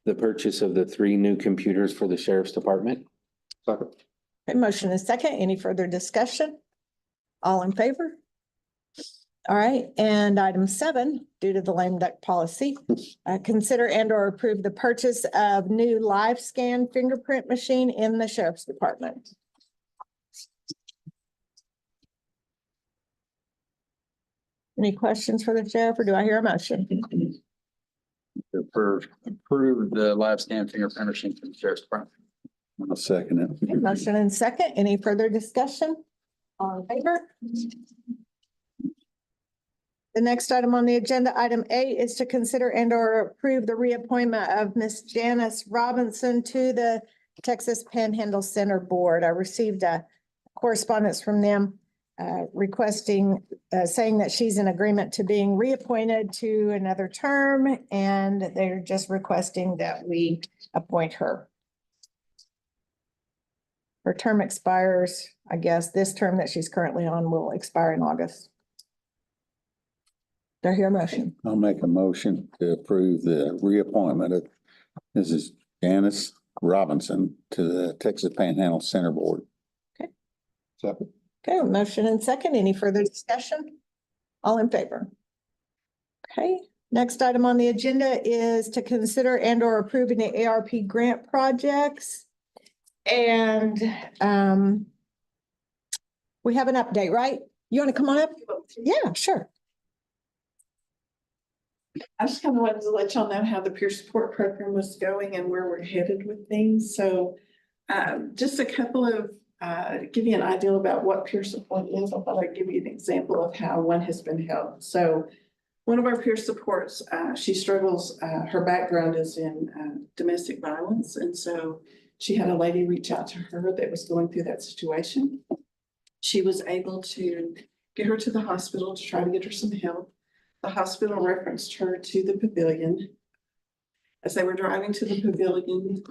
the purchase of the 3 new computers for the sheriff's department. Okay, motion is second. Any further discussion? All in favor? All right, and item 7, due to the lame duck policy, consider and or approve the purchase of new live scan fingerprint machine in the sheriff's department. Any questions for the sheriff, or do I hear a motion? Approve the live scan fingerprint machine for the sheriff's department. I'll second it. Okay, motion and second. Any further discussion? All in favor? The next item on the agenda, item 8, is to consider and or approve the reappointment of Miss Janice Robinson to the Texas Panhandle Center Board. I received a correspondence from them requesting, saying that she's in agreement to being reappointed to another term, and they're just requesting that we appoint her. Her term expires, I guess, this term that she's currently on will expire in August. Do I hear a motion? I'll make a motion to approve the reappointment of Mrs. Janice Robinson to the Texas Panhandle Center Board. Okay. Second. Okay, motion and second. Any further discussion? All in favor? Okay, next item on the agenda is to consider and or approving the ARP grant projects. And we have an update, right? You want to come on up? Yeah, sure. I just kind of wanted to let y'all know how the peer support program was going and where we're headed with things. So just a couple of, give you an idea about what peer support is. I thought I'd give you an example of how one has been held. So one of our peer supports, she struggles, her background is in domestic violence. And so she had a lady reach out to her that was going through that situation. She was able to get her to the hospital to try to get her some help. The hospital referenced her to the pavilion. As they were driving to the pavilion,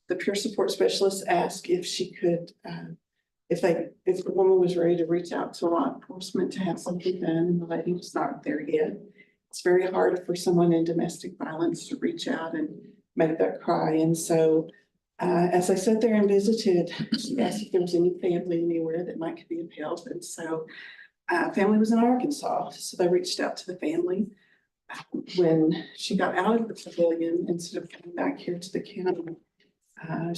the peer support specialist asked if she could, if the woman was ready to reach out to law enforcement to have something done, and the lady was not there yet. It's very hard for someone in domestic violence to reach out and make that cry. And so as I sat there and visited, she asked if there was any family anywhere that might be of help. And so family was in Arkansas, so they reached out to the family. When she got out of the pavilion, instead of coming back here to the county, her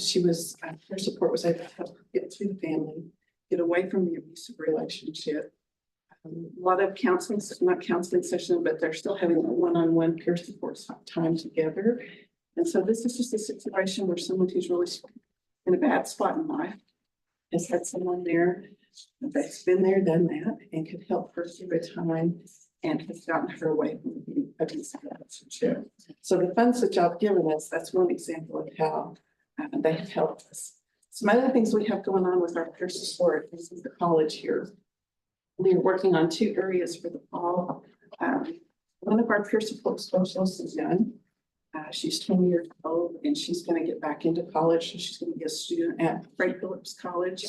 support was able to help her get to the family, get away from the abusive relationship. A lot of counseling, not counseling session, but they're still having a one-on-one peer support time together. And so this is just a situation where someone who's really in a bad spot in life has had someone there that's been there, done that, and could help her through a time and has gotten her away from the abusive relationship. So the funds that y'all have given us, that's one example of how they have helped us. Some other things we have going on with our peer support is the college here. We are working on 2 areas for the fall. One of our peer support specialists is young. She's 20 years old and she's going to get back into college. So she's going to be a student at Frank Phillips College.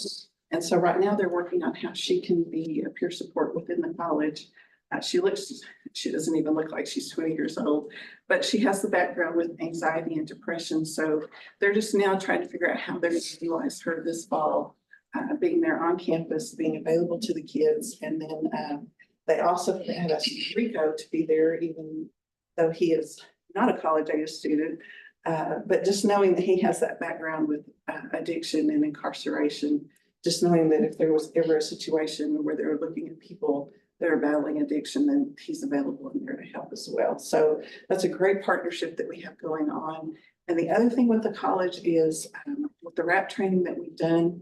And so right now they're working on how she can be a peer support within the college. She doesn't even look like she's 20 years old, but she has the background with anxiety and depression. So they're just now trying to figure out how they're going to utilize her this fall, being there on campus, being available to the kids. And then they also had asked Rico to be there, even though he is not a college age student, but just knowing that he has that background with addiction and incarceration, just knowing that if there was ever a situation where they were looking at people that are battling addiction, then he's available in there to help as well. So that's a great partnership that we have going on. And the other thing with the college is with the RAP training that we've done,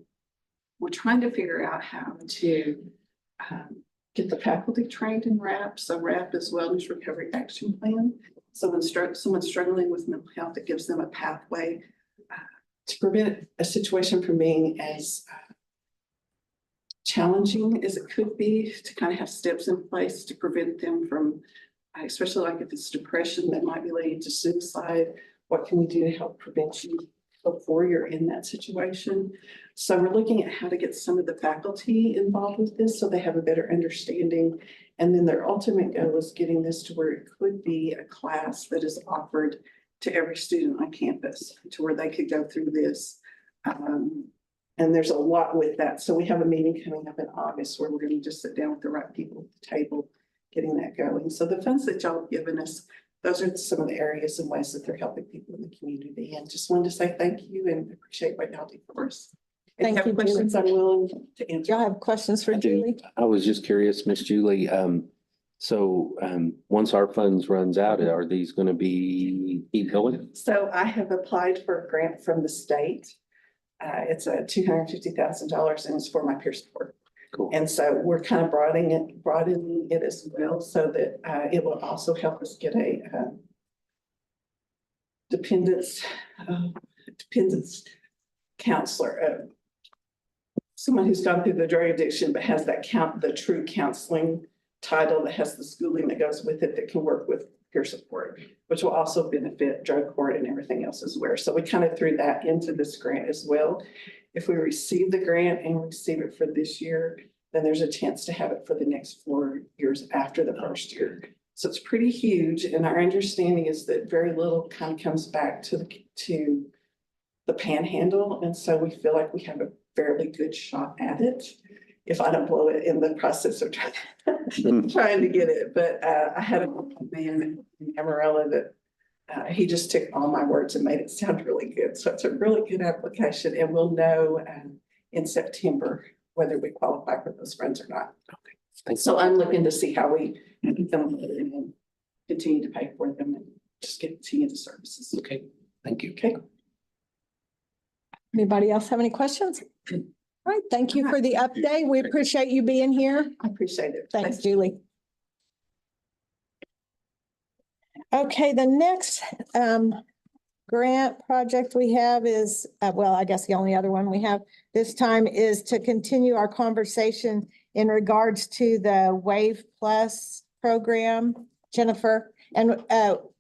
we're trying to figure out how to get the faculty trained in RAP. So RAP is Wellness Recovery Action Plan. So when someone's struggling with mental health, it gives them a pathway to prevent a situation from being as challenging as it could be, to kind of have steps in place to prevent them from, especially like if it's depression that might be leading to suicide, what can we do to help prevent you before you're in that situation? So we're looking at how to get some of the faculty involved with this so they have a better understanding. And then their ultimate goal is getting this to where it could be a class that is offered to every student on campus, to where they could go through this. And there's a lot with that. So we have a meeting coming up in August where we're going to just sit down with the right people at the table, getting that going. So the funds that y'all have given us, those are some of the areas and ways that they're helping people in the community. And just wanted to say thank you and appreciate what y'all do for us. If Thank you you, have questions, I'm willing to answer. y'all have questions for I do. Julie? I was just curious, Miss Julie, once our funds runs out, are these gonna be keep going? So I have applied for a grant from the state. It's a $250,000 and it's for my peer support. Cool. And so we're kind of broadening it as well, so that it will also help us get a dependence counselor, someone who's gone through the drug addiction, but has the true counseling title that has the schooling that goes with it that can work with peer support, which will also benefit drug court and everything else as well. So we kind of threw that into this grant as well. If we receive the grant and receive it for this year, then there's a chance to have it for the next 4 years after the first year. So it's pretty huge. And our understanding is that very little kind of comes back to the panhandle. And so we feel like we have a fairly good shot at it, if I don't blow it in the process of trying to get it. But I had a man in Amarillo that he just took all my words and made it sound really good. So it's a really good application, and we'll know in September whether we qualify for those funds or not. Thanks. So I'm looking to see how we keep them and continue to pay for them and just continue the services. Okay, thank you. Okay. Anybody else have any questions? All right, thank you for the update. We appreciate you being here. I appreciate it. Thanks, Julie. Okay, the next grant project we have is, well, I guess the only other one we have this time is to continue our conversation in regards to the Wave Plus program, Jennifer. And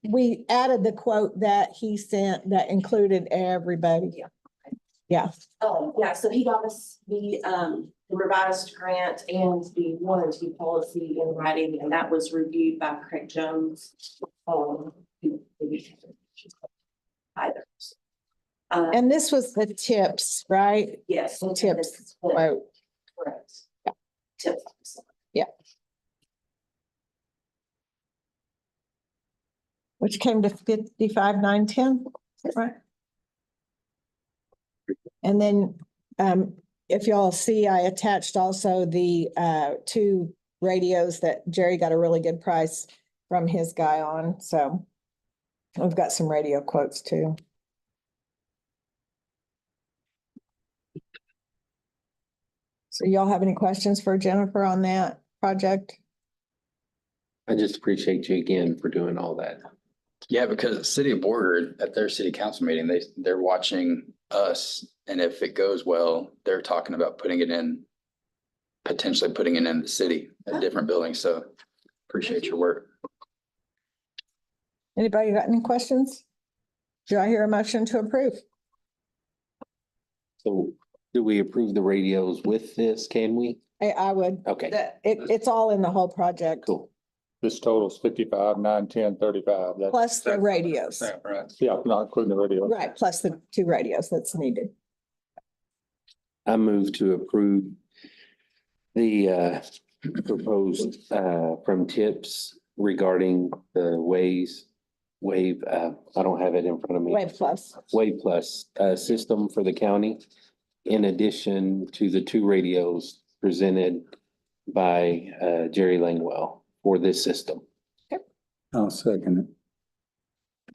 we added the quote that he sent that included everybody. Yeah. Yeah. Yeah, so he got us the revised grant and the warranty policy in writing, and that was reviewed by Craig Jones. Either. And this was the tips, right? Yes. The tips. Correct. quote. Yeah. Tips. Which came to 55,910, right? And then, if y'all see, I attached also the, 2 radios that Jerry got a really good price from his guy on, so we've got some radio quotes too. So y'all have any questions for Jennifer on that project? I just appreciate you again for doing all that. Yeah, because City of Borger at their city council meeting, they're watching us. And if it goes well, they're talking about potentially putting it in the city, a different building. So appreciate your work. Anybody got any questions? Do I hear a motion to approve? So do we approve the radios with this? Can we? I would. Okay, It's all in the whole project. cool. This totals 55,910.35. That's Plus the radios. right. Yeah, not including the radio. Right, plus the 2 radios that's needed. I move to approve the proposed from tips regarding the wave, I don't have it in front of me. Wave Plus. Wave Plus system for the county, in addition to the 2 radios presented by Jerry Langwell for this system. I'll second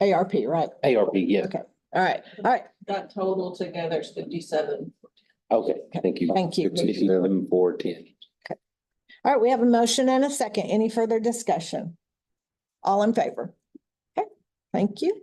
it. ARP, right? ARP, yeah. Okay. All right. That total together is 57. Okay, thank you. Thank you. 57,410. All right, we have a motion and a second. Any further discussion? All in favor? Okay, thank you.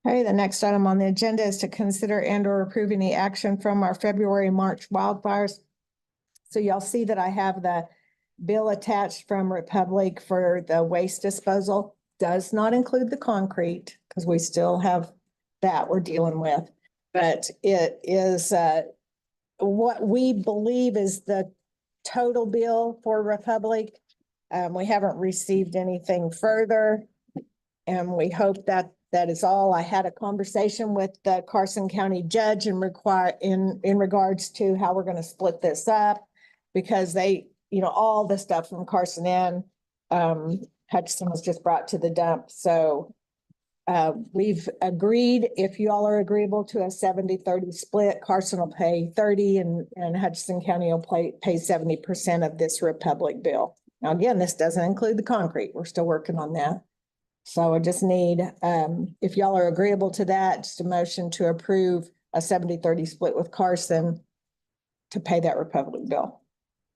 Okay, the next item on the agenda is to consider and or approve any action from our February, March wildfires. So y'all see that I have the bill attached from Republic for the waste disposal. Does not include the concrete because we still have that we're dealing with. But it is what we believe is the total bill for Republic. We haven't received anything further. And we hope that that is all. I had a conversation with the Carson County judge in regards to how we're going to split this up. Because they, all the stuff from Carson and Hutchinson was just brought to the dump. So we've agreed, if you all are agreeable to a 70-30 split, Carson will pay 30 and Hutchinson County will pay 70% of this Republic bill. Now, again, this doesn't include the concrete. We're still working on that. So I just need, if y'all are agreeable to that, just a motion to approve a 70-30 split with Carson to pay that Republic bill.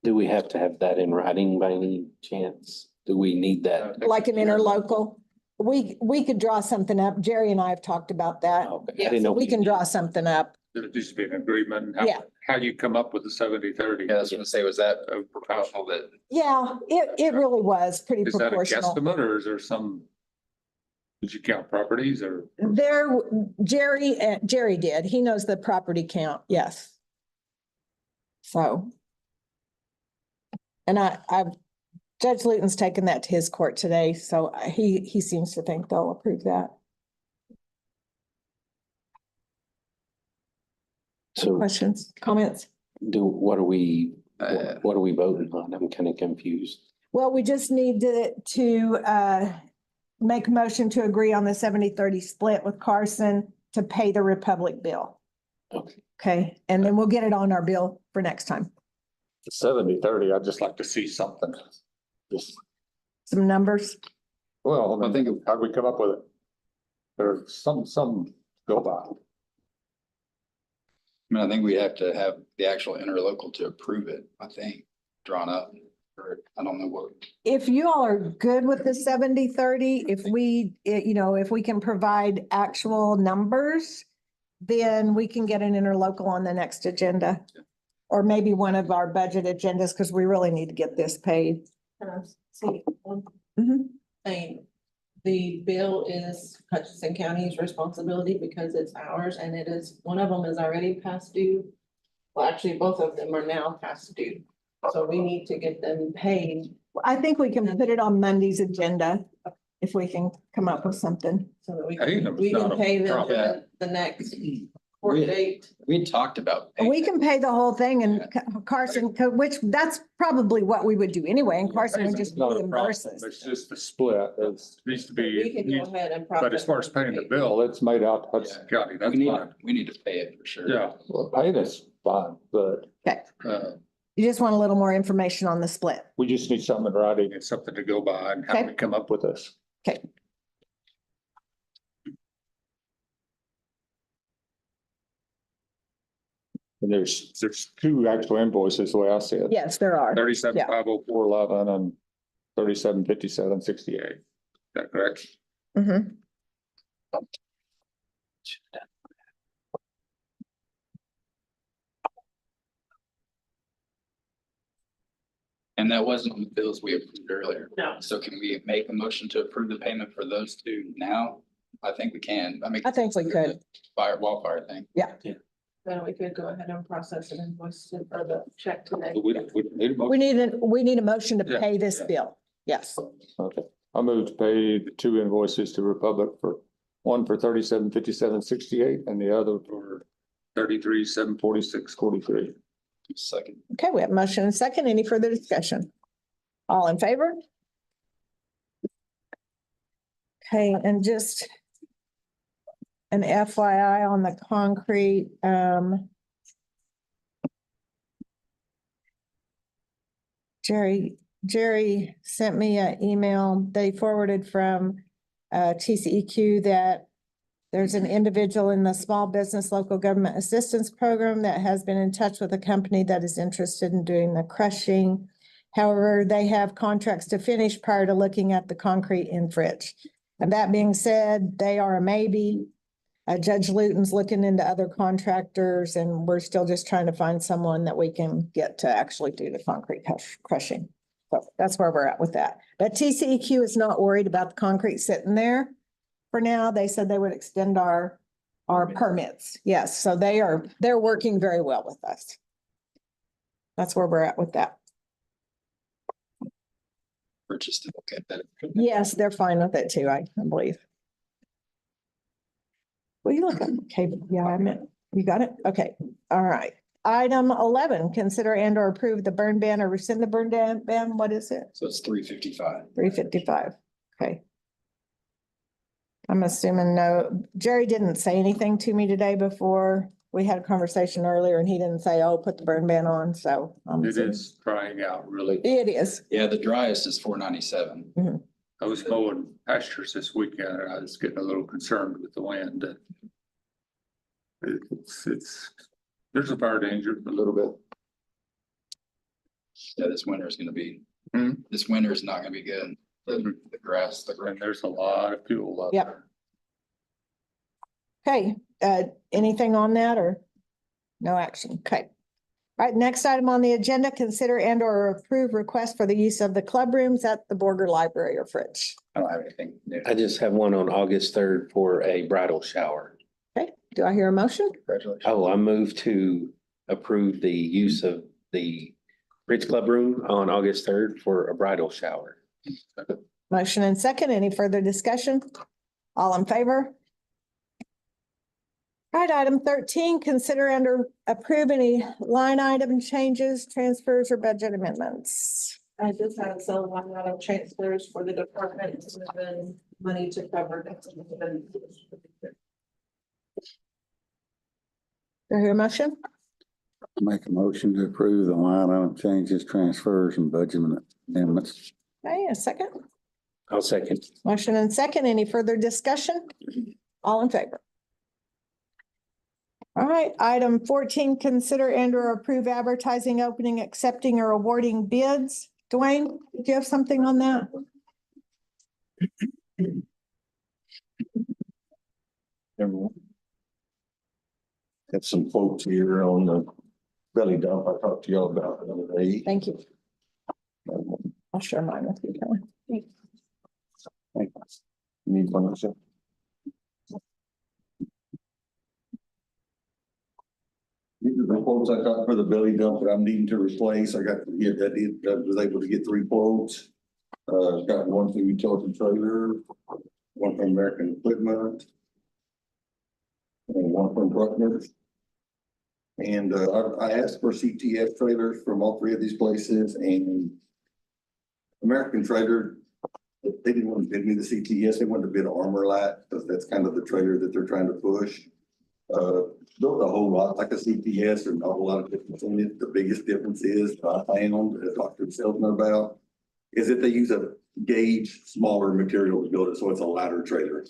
Do we have to have that in writing by any chance? Do we need that? Like an interlocal? We could draw something up. Jerry and I have talked about that. Okay, I Yeah, didn't so know we can draw something up. There needs to be an agreement. Yeah. How you come up with the 70-30? Yeah, I was gonna say, was that proportional that? Yeah, it really was pretty Is that a proportional. guesstimate or is there some? Did you count properties or? Jerry did. He knows the property count, yes. So. And Judge Luton's taken that to his court today, so he seems to think they'll approve that. So Questions, comments? what are we voting on? I'm kind of confused. Well, we just need to make a motion to agree on the 70-30 split with Carson to pay the Republic bill. Okay. Okay, and then we'll get it on our bill for next time. 70-30, I'd just like to see something. Just, Some numbers. well, I think, how'd we come up with it? There's some go by. I mean, I think we have to have the actual interlocal to approve it, I think, drawn up. Or I don't know what. If you all are good with the 70-30, if we can provide actual numbers, then we can get an interlocal on the next agenda. Or maybe one of our budget agendas, because we really need to get this paid. See, Mhm. The bill is Hutchinson County's responsibility because it's ours and it is, one of them is already past due. Well, actually, both of them are now past due. So we need to get them paid I think we can put it on Monday's agenda if we can come up with something. so that we Hey, can, we can pay them drop it. the next court date. We had talked about. We can pay the whole thing and Carson, which that's probably what we would do anyway, and Carson would just Not a problem. reimburse us. It's just the split. It needs to We can go be, ahead and. but as far as paying the bill, it's made out to Hudson County. That's fine. We need to pay it for sure. Yeah, well, pay this fine, but. Okay. Uh, You just want a little more information on the split. we just need something in writing and something to go by and how Okay. we come up with this. Okay. And there's two actual invoices, the way I see it. Yes, there are. 37,504.11 and 37,57.68. Is that correct? Mhm. And that wasn't on the bills we approved earlier. No. So can we make a motion to approve the payment for those two now? I think we can. I think we could. Wildfire thing. Then we could go ahead and process an invoice or the check today. We don't need a motion. We need a motion to Yeah, pay this yeah. bill. Yes. Okay, I move to pay the two invoices to Republic for one for 37,57.68 and the other for 33,746.43. Second. Okay, we have motion and second. Any further discussion? All in favor? Okay, and just an FYI on the concrete, Jerry sent me an email that he forwarded from TCEQ that there's an individual in the Small Business Local Government Assistance Program that has been in touch with a company that is interested in doing the crushing. However, they have contracts to finish prior to looking at the concrete in Fritch. And that being said, they are a maybe. Judge Luton's looking into other contractors and we're still just trying to find someone that we can get to actually do the concrete crushing. So that's where we're at with that. But TCEQ is not worried about the concrete sitting there. For now, they said they would extend our permits. Yes, so they're working very well with us. That's where we're at with that. Purchased it, okay, that. Yes, they're fine with it too, I believe. Will you look up? Okay, yeah, I meant, you got it? Okay, all right. Item 11, consider and or approve the burn ban or rescind the burn ban. What is it? So it's 355. 355. Okay. I'm assuming no. Jerry didn't say anything to me today before. We had a conversation earlier and he didn't say, oh, put the burn ban on. So It is drying out really. It is. Yeah, the driest is 497. I was mowing pastures this weekend and I was getting a little concerned with the wind. There's a fire danger a little bit. Yeah, this winter is gonna be, Hmm. this winter is not gonna be good. The grass, And there's a lot of fuel out Yep. there. Okay, anything on that or no action? Okay. All right, next item on the agenda, consider and or approve request for the use of the club rooms at the Borger Library or Fritch. I don't have anything new. I just have one on August 3rd for a bridal shower. Okay, do I hear a motion? Congratulations. Oh, I move to approve the use of the Ridge Club Room on August 3rd for a bridal shower. Motion and second, any further discussion? All in favor? All right, item 13, consider and or approve any line item changes, transfers, or budget amendments. I just had some line item transfers for the department and then money to cover. Do I hear a motion? Make a motion to approve the line item changes, transfers and budget amendments. Okay, a second. I'll second. Motion and second, any further discussion? All in favor? All right, item 14, consider and or approve advertising, opening, accepting or awarding bids. Dwayne, did you have something on that? Everyone. Got some quotes here on the belly dump I talked to y'all about the other day. Thank you. I'll share mine with you, Kelly. Thank you. Need one of them? These are the quotes I got for the belly dump that I'm needing to replace. I was able to get 3 quotes. Got one from utility trailer, one from American Equipment, and one from Bruckner's. And I asked for CTS trailers from all 3 of these places, and American Trailer, they didn't want to bid me the CTS, they wanted to bid Armor Light, because that's kind of the trailer that they're trying to push. Built a whole lot like a CTS, and not a whole lot of difference in it. The biggest difference is, I found, that I talked to the salesman about, is that they use a gauge, smaller material to build it, so it's a lighter trailer.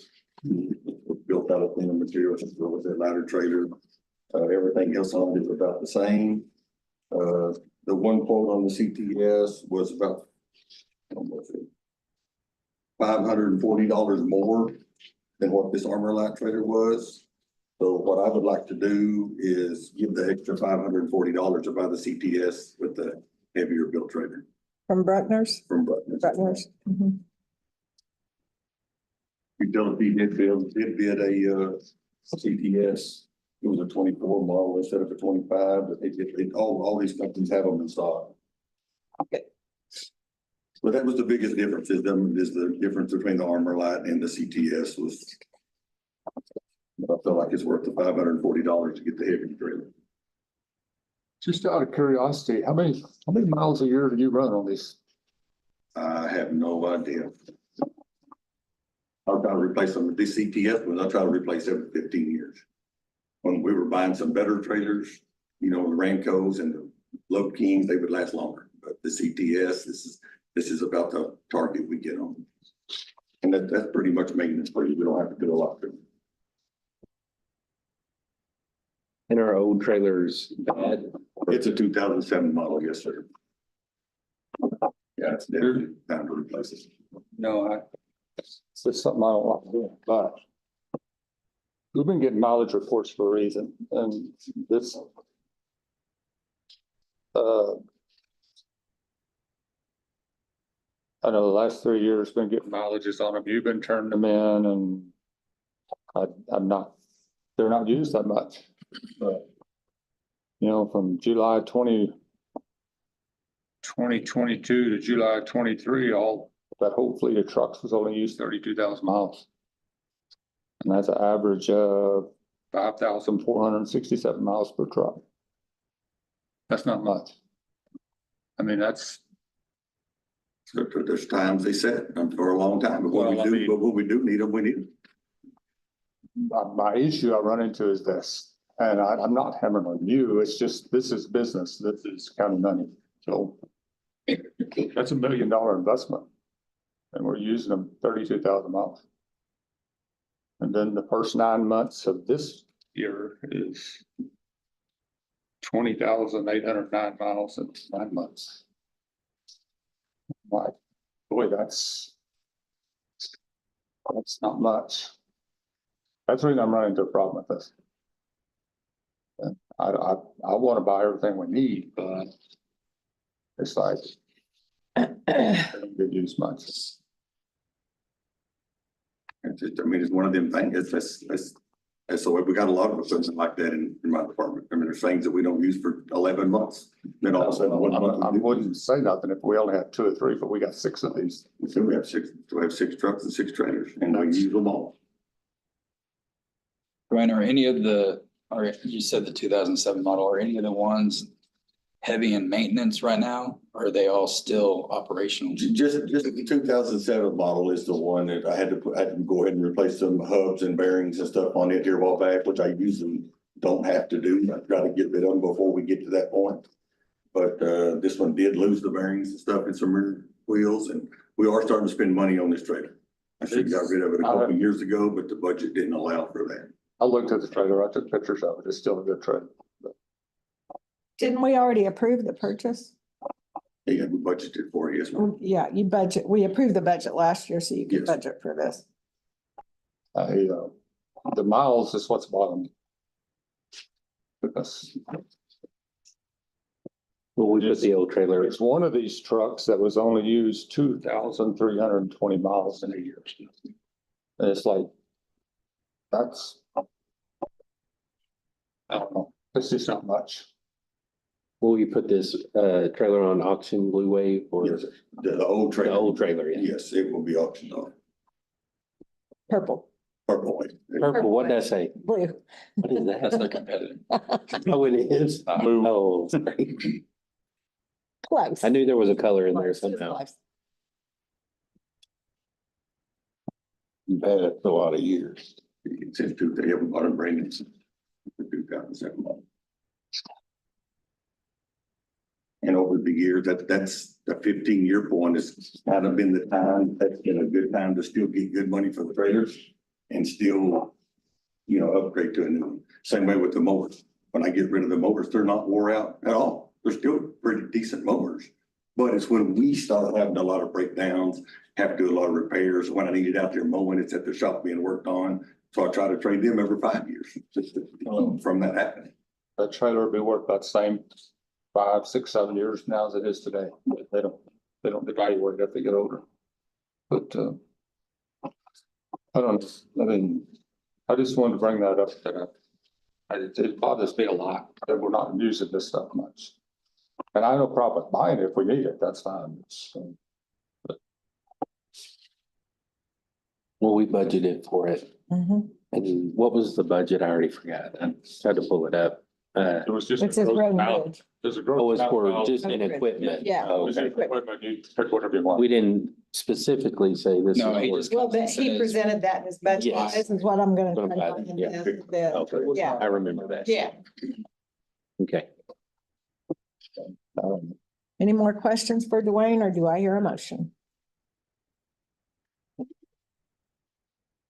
Built out of thinner material, just built with a lighter trailer. Everything else on it is about the same. The one quote on the CTS was about $540 more than what this Armor Light trailer was. So what I would like to do is give the extra $540 to buy the CTS with the heavier built trailer From Bruckner's? from Bruckner's. Bruckner's. Mhm. Utility did bid a CTS. It was a 24 model instead of a 25, but all these companies have them in stock. Okay. But that was the biggest difference is the difference between the Armor Light and the CTS was. I feel like it's worth the $540 to get the heavy trailer. Just out of curiosity, how many miles a year do you run on these? I have no idea. I'll try to replace them with the CTS, but I'll try to replace every 15 years. When we were buying some better trailers, you know, the Ramcos and the Low Kings, they would last longer. but the CTS, this is about the target we get on. And that's pretty much maintenance free. We don't have to do a lot. And our old trailers bad? It's a 2007 model, yes, sir. Yeah, it's definitely time to replace it. No, it's just something I don't like doing, but we've been getting mileage reports for a reason, and this I know the last 3 years been getting mileages on them. You've been turning them in, and I'm not, they're not used that much. But, you know, from July 2022 to July 23, all that whole fleet of trucks was only used 32,000 miles. And that's an average of 5,467 miles per truck. That's not much. I mean, that's. So there's times they set for a long time, but Well, I mean- when we do need them, we need them. My issue I run into is this, and I'm not hammering on you, it's just, this is business, this is county money, so. That's $1 million investment. And we're using them 32,000 miles. And then the first 9 months of this year is 20,809 miles in 9 months. Like, boy, that's not much. That's the reason I'm running into a problem with this. And I want to buy everything we need, but it's like, I don't get used much. It's just, I mean, it's one of them things, so we got a lot of things like that in my department. I mean, there's things that we don't use for 11 months. Then all of a sudden, I wouldn't say nothing if we only had 2 or 3, but we got 6 of these. So we have 6 trucks and 6 trailers, and we use them all. Ryan, are any of the, or you said the 2007 model, are any of the ones heavy in maintenance right now? Or are they all still operational? Just the 2007 model is the one that I had to go ahead and replace some hubs and bearings and stuff on it here a while back, which I usually don't have to do. I try to get rid of them before we get to that point. But this one did lose the bearings and stuff and some rear wheels, and we are starting to spend money on this trailer. I should have got rid of it a couple of years ago, but the budget didn't allow for that. I looked at the trailer, I took pictures of it, it's still a good trailer. Didn't we already approve the purchase? Yeah, we budgeted for it, yes, ma'am. Yeah, we approved the budget last year, so you can Yes. budget for this. The miles is what's bothering me. Because Well, we put the old trailer, it's one of these trucks that was only used 2,320 miles in a year. And it's like, that's, I don't know, it's just not much. will we put this trailer on auction Blue Wave or Yes, the old the trailer. old trailer? Yeah. Yes, it will be auctioned off. Purple, Purple. Purple, what did I say? blue. What is That's that? not competitive. Oh, it is? Oh, sorry. Close. I knew there was a color in there Close, somehow. close. You've had it for a lot of years. It says they haven't bought a brand new. 2007 model. And over the years, that's the 15-year point has kind of been the time, that's been a good time to still get good money for the trailers and still, you know, upgrade to a new one. Same way with the mowers. When I get rid of the mowers, they're not wore out at all. They're still pretty decent mowers. But it's when we start having a lot of breakdowns, have to do a lot of repairs. When I need it out there mowing, it's at the shop being worked on. So I try to trade them every 5 years, just to, from that happening. That trailer will be worth about the same 5, 6, 7 years now as it is today. They don't devalue it if they get older. But I don't, I mean, I just wanted to bring that up, that it bothers me a lot that we're not using this stuff much. And I have no problem buying it if we need it, that's fine. Well, we budgeted for it. Mhm. And what was the budget? I already forgot. I tried to pull it up. It was just. It says road and bridge. There's a Oh, it's for growth. just an equipment. Yeah. Oh, okay. Equipment, you pick whatever you want. We didn't specifically say this. No, is he for- just- Well, but he presented that in his budget. Yes. This is what I'm gonna. Gonna try to buy it, find yeah. in the- Okay. Yeah. I remember that. Yeah. Okay. Any more questions for Dwayne, or do I hear a motion?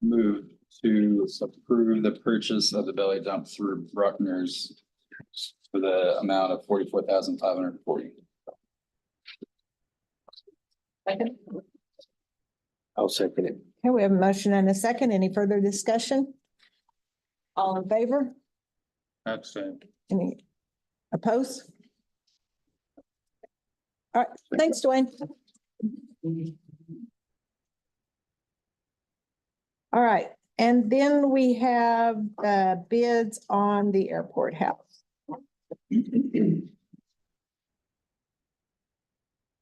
Move to approve the purchase of the belly dump through Bruckner's for the amount of 44,540. I'll second it. Okay, we have a motion and a second. Any further discussion? All in favor? Abstain. Any opposed? All right, thanks, Dwayne. All right, and then we have bids on the airport house.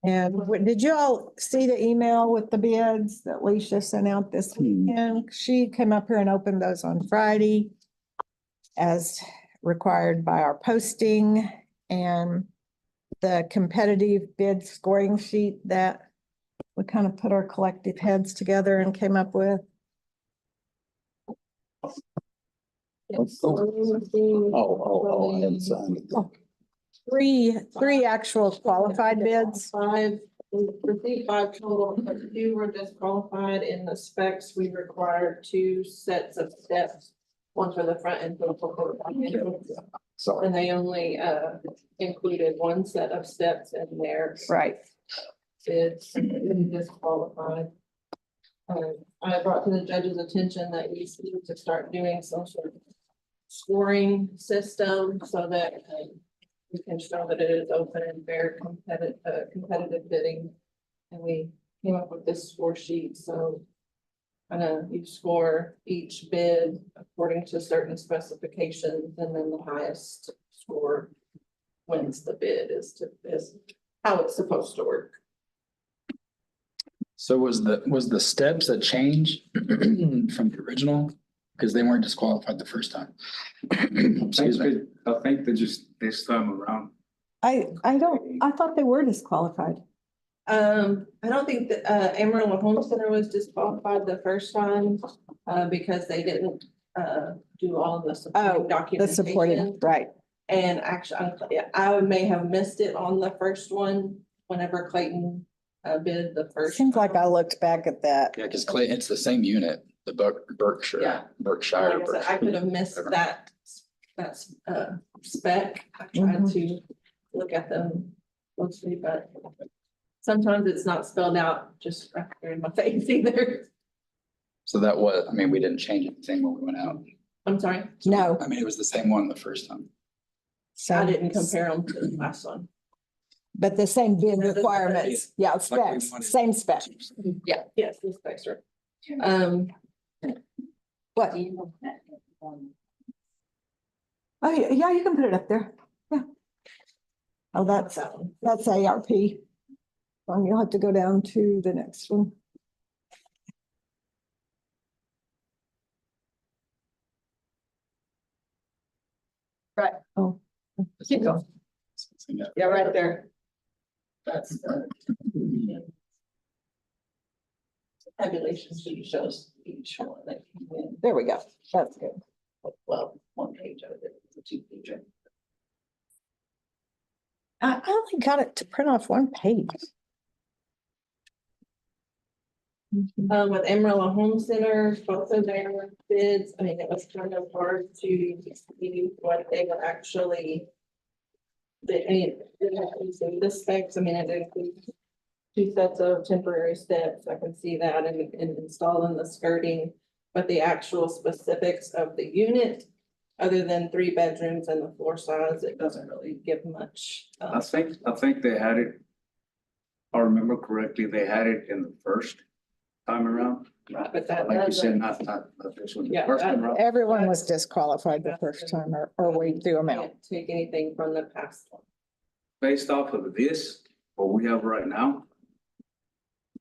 And did you all see the email with the bids that Leisha sent out this weekend? She came up here and opened those on Friday as required by our posting, and the competitive bid scoring sheet that we kind of put our collective heads together and came up with. I hadn't signed it. Three actual qualified bids. Five, we received 5 total, but 2 were disqualified. In the specs, we required 2 sets of steps. One for the front and for the back. Sorry. And they only included 1 set of steps in their Right. bids, disqualified. I brought to the judge's attention that we need to start doing some sort of scoring system so that we can show that it is open and fair competitive bidding. And we came up with this score sheet, so you score each bid according to certain specifications, and then the highest score wins the bid is how it's supposed to work. So was the steps a change from the original? Because they weren't disqualified the first time. Excuse me. I think they just this time around. I thought they were disqualified. I don't think that Amarillo Home Center was disqualified the first time because they didn't do all of the supporting The documentation. supporting, right. And actually, I may have missed it on the first one whenever Clayton bid the first. Seems like I looked back at that. Yeah, because Clay, it's the same unit, the Berkshire. Yeah. Berkshire. Like I said, I could have missed that spec. I tried to look at them closely, but sometimes it's not spelled out just right there in my face either. So that was, I mean, we didn't change anything when we went out. I'm sorry, No. I mean, it was the same one the first time. So I didn't compare them to the last one. But the same bid requirements, yeah, specs, same specs. Yeah, yes, the specs are. What? Oh, yeah, you can put it up there. Yeah. Oh, that's ARP. You'll have to go down to the next one. Right, oh. Keep going. Yeah, right there. That's Tabulation sheet shows each one that came in. there we go. That's good. Well, 1 page of it, it's a 2-page. I only got it to print off 1 page. With Amarillo Home Center, both of their bids, I mean, it was kind of hard to see what they were actually. The specs, I mean, it includes 2 sets of temporary steps. I can see that and installing the skirting. But the actual specifics of the unit, other than 3 bedrooms and the floor size, it doesn't really give much. I think they had it. If I remember correctly, they had it in the first time around. Right, but that Like you said, doesn't. not this one. Yeah, First time around. Everyone was disqualified the first time, or we threw them out. Can't take anything from the past one. Based off of this, what we have right now.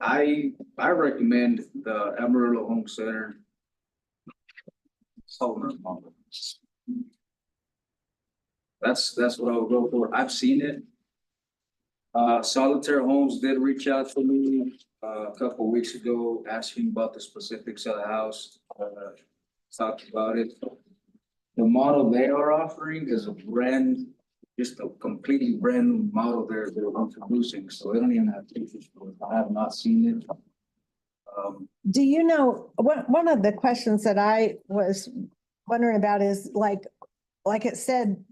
I recommend the Amarillo Home Center. That's what I would go for. I've seen it. Solitaire Homes did reach out to me a couple weeks ago, asking about the specifics of the house. Talked about it. The model they are offering is a brand just a completely brand new model they're introducing, so they don't even have pictures for it. I have not seen it. Do you know, one of the questions that I was wondering about is like it said,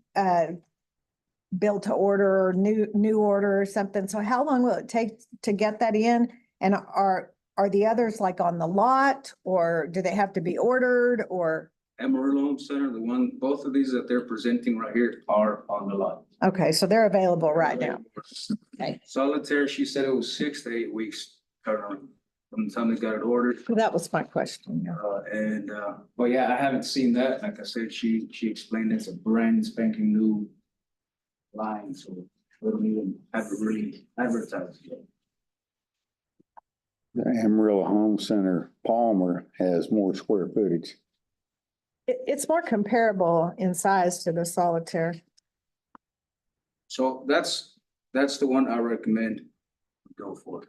built to order or new order or something. So how long will it take to get that in? And are the others like on the lot, or do they have to be ordered, or? Amarillo Home Center, both of these that they're presenting right here are on the lot. Okay, so they're available right now. Okay. Solitaire, she said it was 6 to 8 weeks turnaround from the time they got it ordered. That was my question. Yeah. But yeah, I haven't seen that. Like I said, she explained it's a brand spanking new line, so we don't even have to really advertise yet. The Amarillo Home Center Palmer has more square footage. It's more comparable in size to the Solitaire. So that's the one I recommend go for.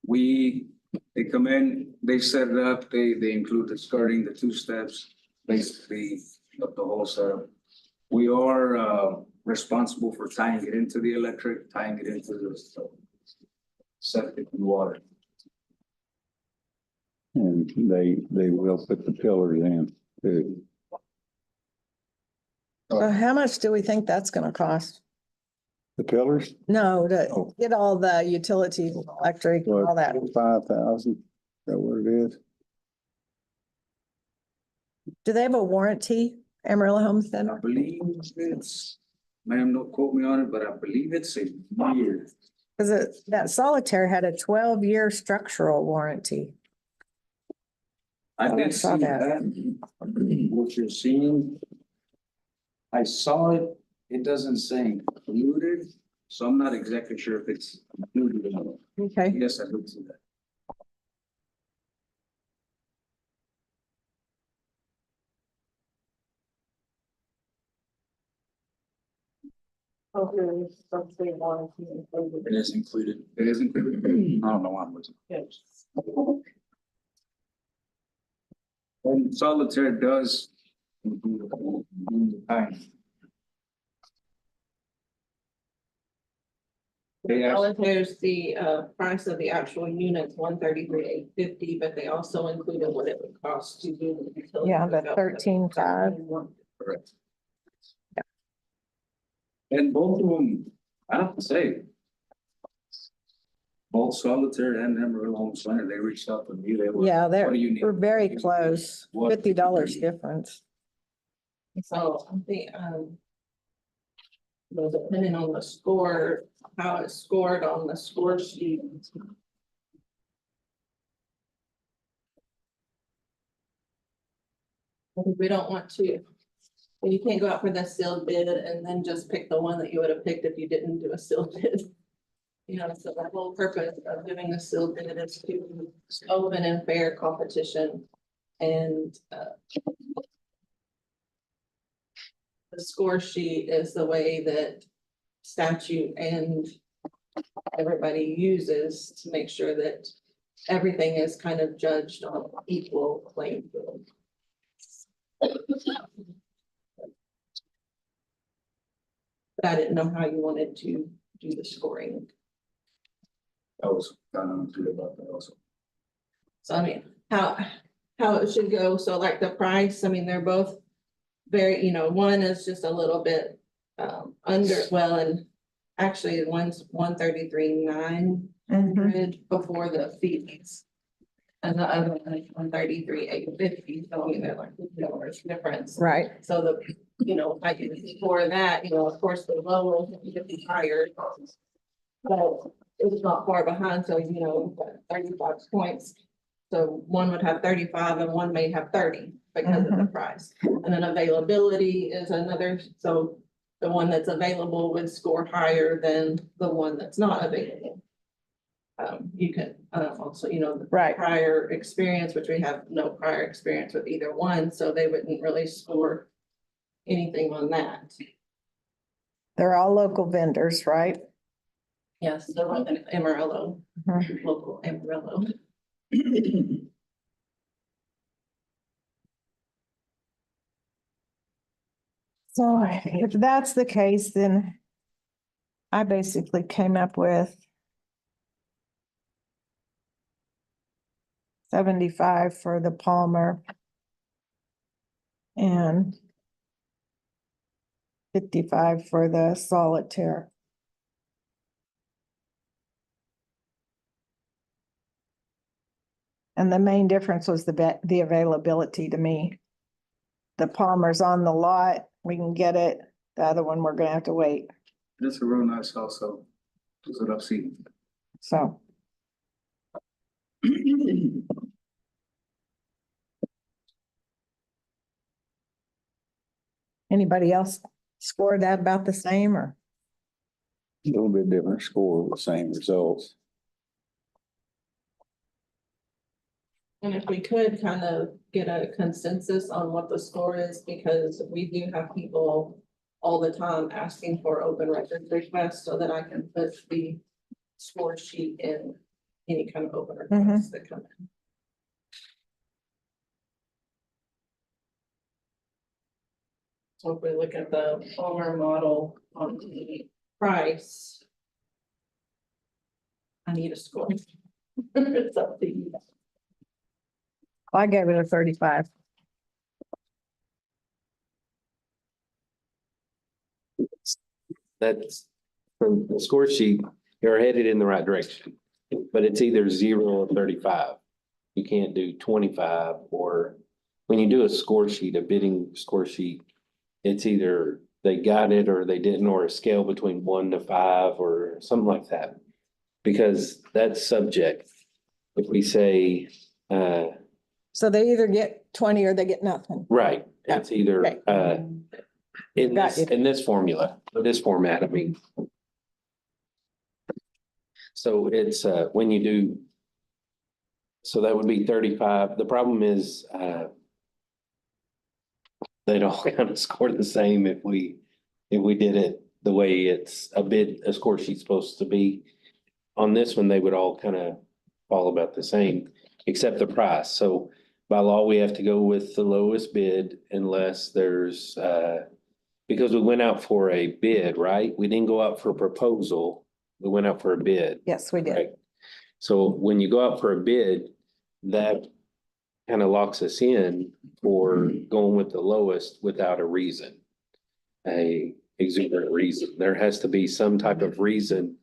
They come in, they set it up, they include the skirting, the 2 steps, basically the whole setup. We are responsible for tying it into the electric, tying it into the septic and water. And they will put the pillars in too. So how much do we think that's gonna cost? The pillars? No, to Oh. get all the utilities, electric, all that. 5,000, is that what it is? Do they have a warranty, Amarillo Home I Center? believe it's, ma'am, don't quote me on it, but I believe it's a year. Because that Solitaire had a 12-year structural warranty. I Oh, I did saw see that. that, what you're seeing. I saw it, it doesn't say included, so I'm not exactly sure if it's included or not. Okay. Yes, I did see that. It is included. It is included. I don't know why I'm losing. And Solitaire does include the time. They actually, There's the price of the actual units, 133,850, but they also included what it would cost to do the utility. Yeah, the hookup. 13,500. correct. And both of them, I have to say, both Solitaire and Amarillo Home Center, they reached out to me. They were. Yeah, "What do you need?" we're very close. What- $50 difference. So the, well, depending on the score, how it's scored on the score sheet. Because we don't want to, you can't go out for the sealed bid and then just pick the one that you would have picked if you didn't do a sealed bid. You know, so the whole purpose of doing the sealed bid is to open and fair competition and, the score sheet is the way that statute and everybody uses to make sure that everything is kind of judged on equal playing field. But I didn't know how you wanted to do the scoring. I was kind of unclear about that also. So I mean, how it should go, so like the price, I mean, they're both very, you know, one is just a little bit under, well, and actually one's 133,900 before the fees. And the other one is 133,850, so I mean, they're like $50 difference. Right. So the, you know, I can for that, you know, of course, the lower is be higher. But it's not far behind, so you know, 35 points. So one would have 35 and one may have 30 because of the price. And then availability is another, so the one that's available would score higher than the one that's not available. You can also, you know, the Right. prior experience, which we have no prior experience with either one, so they wouldn't really score anything on that. They're all local vendors, right? Yes, the one in Amarillo, Mhm. local Amarillo. So if that's the case, then I basically came up with 75 for the Palmer and 55 for the Solitaire. And the main difference was the availability to me. The Palmer's on the lot, we can get it. The other one, we're gonna have to wait, It's a real nice house, so that's what I've seen. so. Anybody else score that about the same or? A little bit different score with the same results. And if we could kind of get a consensus on what the score is, because we do have people all the time asking for open records requests so that I can put the score sheet in any kind of open requests that come in. So if we look at the Palmer model on the price, I need a score. It's up to you. I gave it a 35. That's from the score sheet, you're headed in the right direction, but it's either 0 or 35. You can't do 25, or when you do a score sheet, a bidding score sheet, it's either they got it or they didn't, or a scale between 1 to 5 or something like that. Because that's subject. If we say, So they either get 20 or they get nothing. right, it's either, Okay. in Got you. this formula, this format, I mean. So it's, when you do, so that would be 35. The problem is, they'd all kind of score the same if we did it the way it's a score sheet's supposed to be. On this one, they would all kind of fall about the same, except the price. So by law, we have to go with the lowest bid unless there's, because we went out for a bid, right? We didn't go out for a proposal. We went out for a bid. Yes, we did. Right. So when you go out for a bid, that kind of locks us in for going with the lowest without a reason. A exuberant reason. There has to be some type of reason.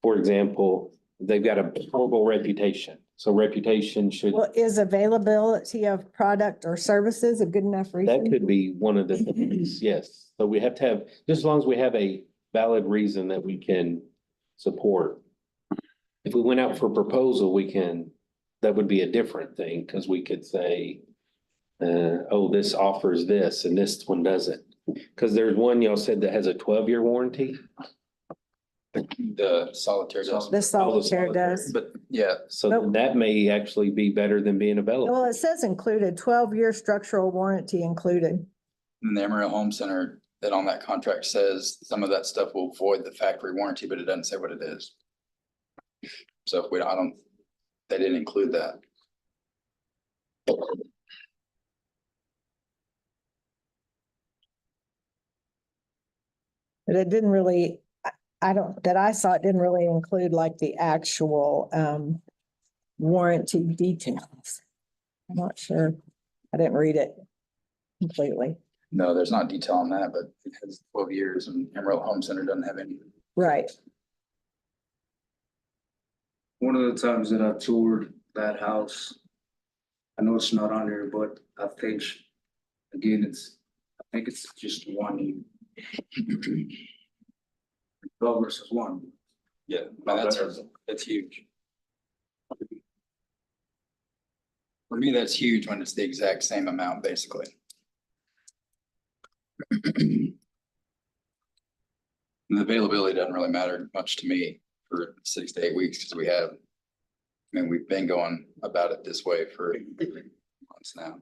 For example, they've got a horrible reputation. So reputation should, Well, is availability of product or services a good enough that reason? could be one of the things, yes. So we have to have, just as long as we have a valid reason that we can support. If we went out for proposal, that would be a different thing, because we could say, oh, this offers this and this one doesn't. Because there's one y'all said that has a 12-year warranty. The Solitaire does. The Solitaire does. But yeah, So then that may actually be better than being available. Well, it says included, 12-year structural warranty included. in the Emerald Home Center, that on that contract says some of that stuff will void the factory warranty, but it doesn't say what it is. So if they didn't include that. But it didn't really, that I saw, it didn't really include like the actual warranty details. I'm not sure. I didn't read it completely. No, there's not detail on that, but it has 12 years and Emerald Home Center doesn't have any. Right. One of the times that I toured that house, I know it's not on here, but I think, again, I think it's just one. 12 versus 1. Yeah, that's huge. For me, that's huge when it's the exact same amount, basically. The availability doesn't really matter much to me for 6 to 8 weeks, because we've been going about it this way for months now.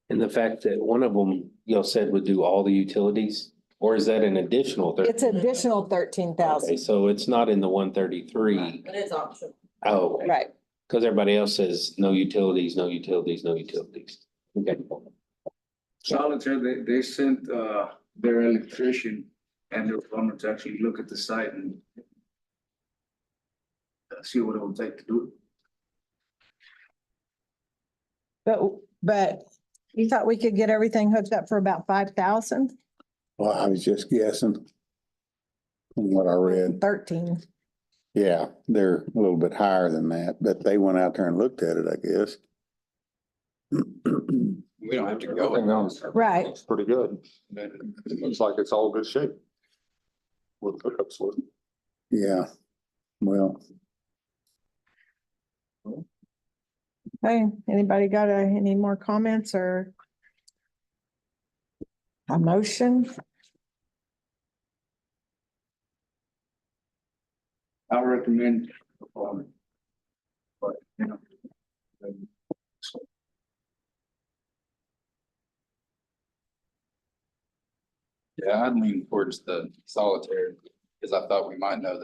And the fact that one of them, y'all said would do all the utilities, or is that an additional? It's additional 13,000. Okay, so it's not in the 133. It is optional. Oh, Right. because everybody else says no utilities, no utilities, no utilities. Okay. Solitaire, they sent their electrician and their plumber to actually look at the site and see what it will take to do it. But you thought we could get everything hooked up for about 5,000? Well, I was just guessing. From what I read, 13. yeah, they're a little bit higher than that, but they went out there and looked at it, I guess. We don't have to go. Everything else Right. looks pretty good. And it looks like it's all good shape. With hookups with. Yeah, well, Hey, anybody got any more comments or a motion? I recommend. But, you know. Yeah, I'd lean towards the solitaire, because I thought we might know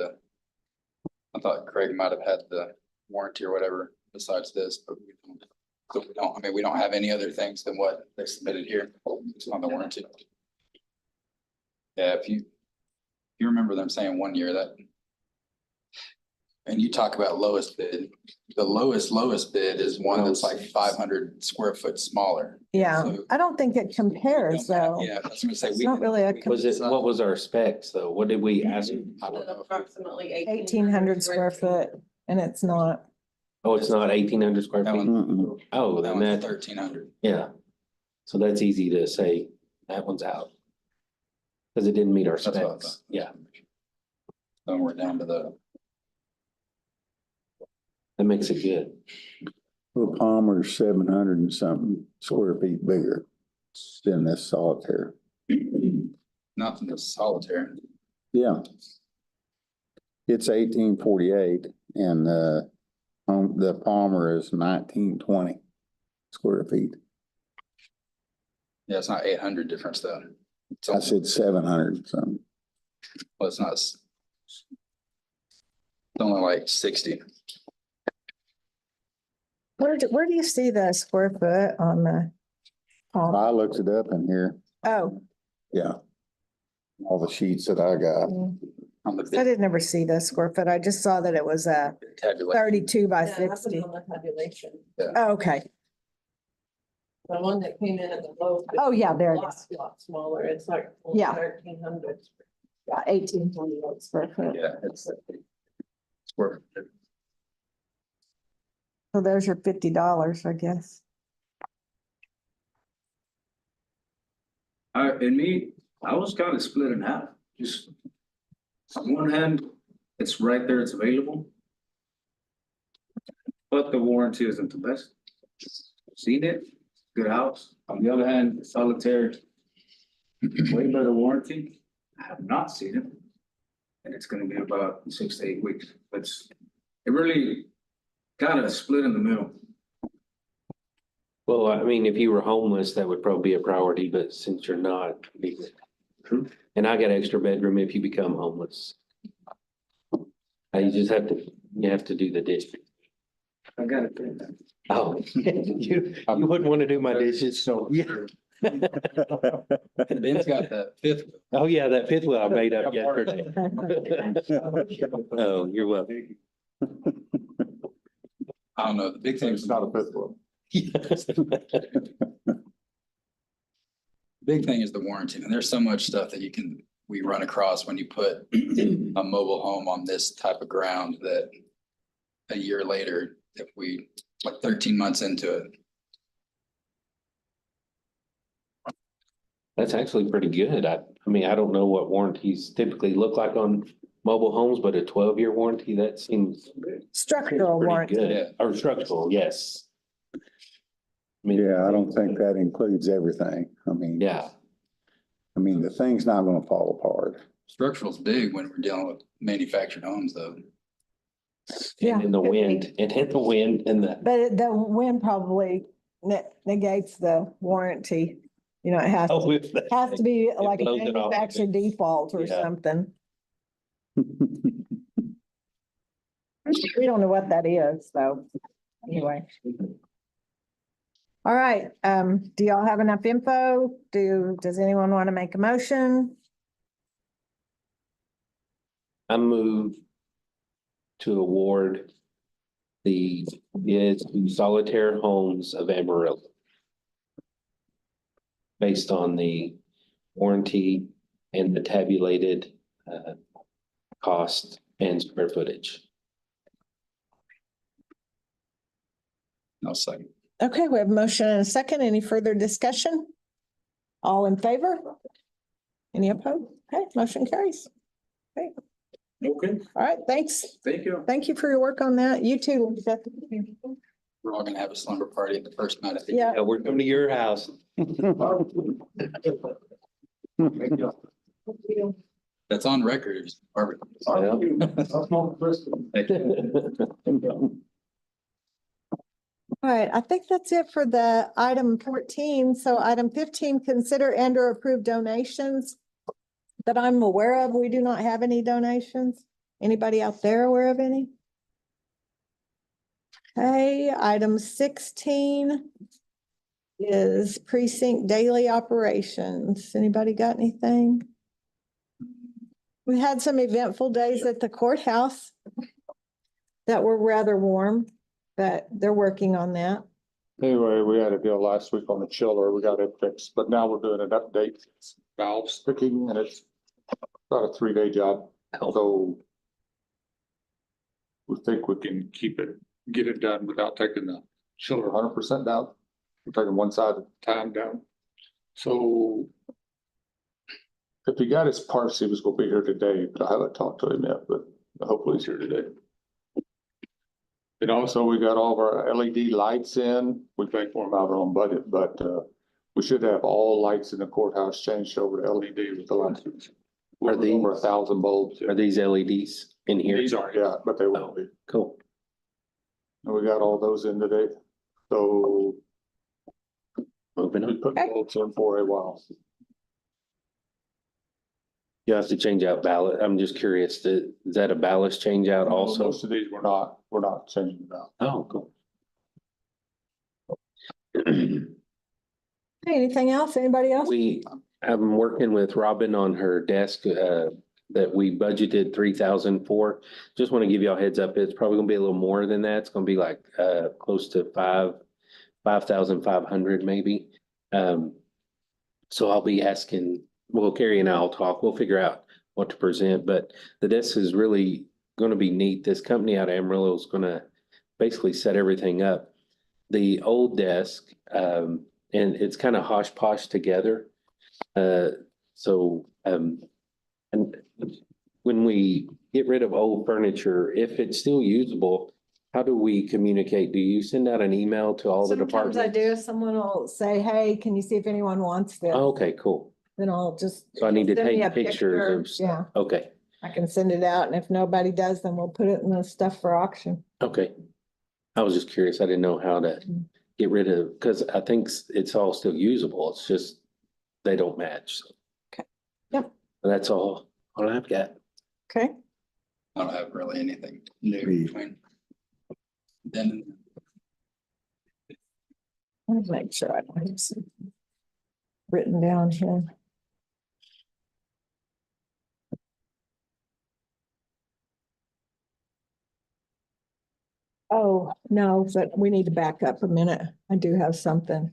I thought Craig might have had the warranty or whatever besides this, but we don't. So we don't, I mean, we don't have any other things than what they submitted here. It's on the warranty. Yeah, if you remember them saying 1 year that. And you talk about lowest bid, the lowest bid is one that's like 500 square foot smaller. Yeah, So- I don't think it compares though. Yeah, I was gonna say. It's we not really a Was it, what was our specs though? What did we ask? I don't know. Approximately 1,800 square foot and it's not. Oh, it's not 1,800 square That feet? mm-mm. Oh, That then one's that, 1,300. yeah. So that's easy to say, that one's out. Cause it didn't meet our That's what I specs. thought. Yeah, Then we're down to the, that makes it good. Well, Palmer's 700 and something square feet bigger than this solitaire. nothing that's solitaire. Yeah. It's 1848 and, the Palmer is 1920 square feet. Yeah, it's not 800 difference though. It's I only, said 700 something. well, it's not. It's only like 60. Where do you see the square foot on the? I looked it up in here. Oh, Yeah. All the sheets that I got. On the I big didn't never see the square foot. I just saw that it was a tabulation. 32 by Yeah, I put it 60. on the tabulation. Oh, okay. The one that came in at the low. Oh, yeah, there it Lot is. smaller. It's like Yeah. 1,300. Yeah, 1,828 square foot. Yeah, it's square. So there's your $50, I guess. In me, I was kind of split in half, just on one hand, it's right there, it's available. But the warranty isn't the best. Seen it, good house. On the other hand, solitaire, way better warranty. I have not seen it. And it's gonna be about 6 to 8 weeks. It really kind of split in the middle. Well, I mean, if you were homeless, that would probably be a priority, but since you're not. True. And I got extra bedroom if you become homeless. You just have to do the dish. I got it. Oh, you wouldn't want to do my dishes, so, yeah. And Ben's got that fifth. Oh, yeah, that fifth one I made up yesterday. Oh, you're welcome. I don't know, the big thing It's is not a fifth one. big thing is the warranty, and there's so much stuff that we run across when you put a mobile home on this type of ground that a year later, if we, like 13 months into it. That's actually pretty good. I mean, I don't know what warranties typically look like on mobile homes, but a 12-year warranty, that seems. Structural pretty warranty. good. Or structural, yes. I mean, Yeah, I don't think that includes everything. yeah, The thing's not gonna fall apart. Structural's big when we're dealing with manufactured homes though. Yeah, and in the could be. wind, and the, But the wind probably negates the warranty. You know, it has oh, if that- to be like a blows it off. manufacturer default or Yeah. something. We don't know what that is, so anyway. All right, do y'all have enough info? Does anyone want to make a motion? I move to award the bids to Solitaire Homes of Amarillo based on the warranty and the tabulated cost and square footage. No second. Okay, we have a motion and a second. Any further discussion? All in favor? Any opposed? Okay, motion carries. Okay, Okay, all right, thanks. thank you. Thank you for your work on that. You too, Lisa. We're all gonna have a slumber party at the first night. I think. Yeah. Yeah, we're coming to your house. That's on record. Barbecue. All right, I think that's it for the item 14. So item 15, consider and or approve donations that I'm aware of. We do not have any donations. Anybody out there aware of any? Okay, item 16 is precinct daily operations. Anybody got anything? We had some eventful days at the courthouse that were rather warm, but they're working on that. Anyway, we had a deal last week on the chiller. We got it fixed, but now we're doing an update. Valve sticking and it's about a 3-day job. So we think we can get it done without taking the chiller 100% down. We're taking one side at a time down. So if he got his parts, he was gonna be here today, but I haven't talked to him yet, but hopefully he's here today. And also we got all of our LED lights in. We pay for them out of our own budget, but we should have all lights in the courthouse changed over to LED with the lights. Are these over 1,000 bulbs? Are these LEDs in here? These aren't, yeah, but they will be. Cool. And we got all those in today. So Moving we on. put bulbs in for a while. You have to change out ballast. I'm just curious, is that a ballast change out also? Most of these we're not changing them out. Oh, cool. Hey, anything else? Anybody else? I'm working with Robin on her desk, that we budgeted 3,000 for. Just want to give y'all a heads up. It's probably gonna be a little more than that. It's gonna be like, close to 5,500 maybe. So I'll be asking, well, Carrie and I'll talk. We'll figure out what to present, but the desk is really gonna be neat. This company out of Amarillo is gonna basically set everything up. The old desk, and it's kind of hosh posh together. And when we get rid of old furniture, if it's still usable, how do we communicate? Do you send out an email to all the Sometimes departments? I do. Someone will say, hey, can you see if anyone wants this? Okay, cool. Then I'll just. So I need to send me a take pictures of picture. Yeah, stuff. Okay, I can send it out, and if nobody does, then we'll put it in the stuff for auction. okay. I was just curious. I didn't know how to get rid of, because I think it's all still usable. It's just they don't match. So. Okay. Yep. That's all I've got. Okay. I don't have really anything new between then and Let me make sure I don't have some written down here. Oh, no, but we need to back up a minute. I do have something.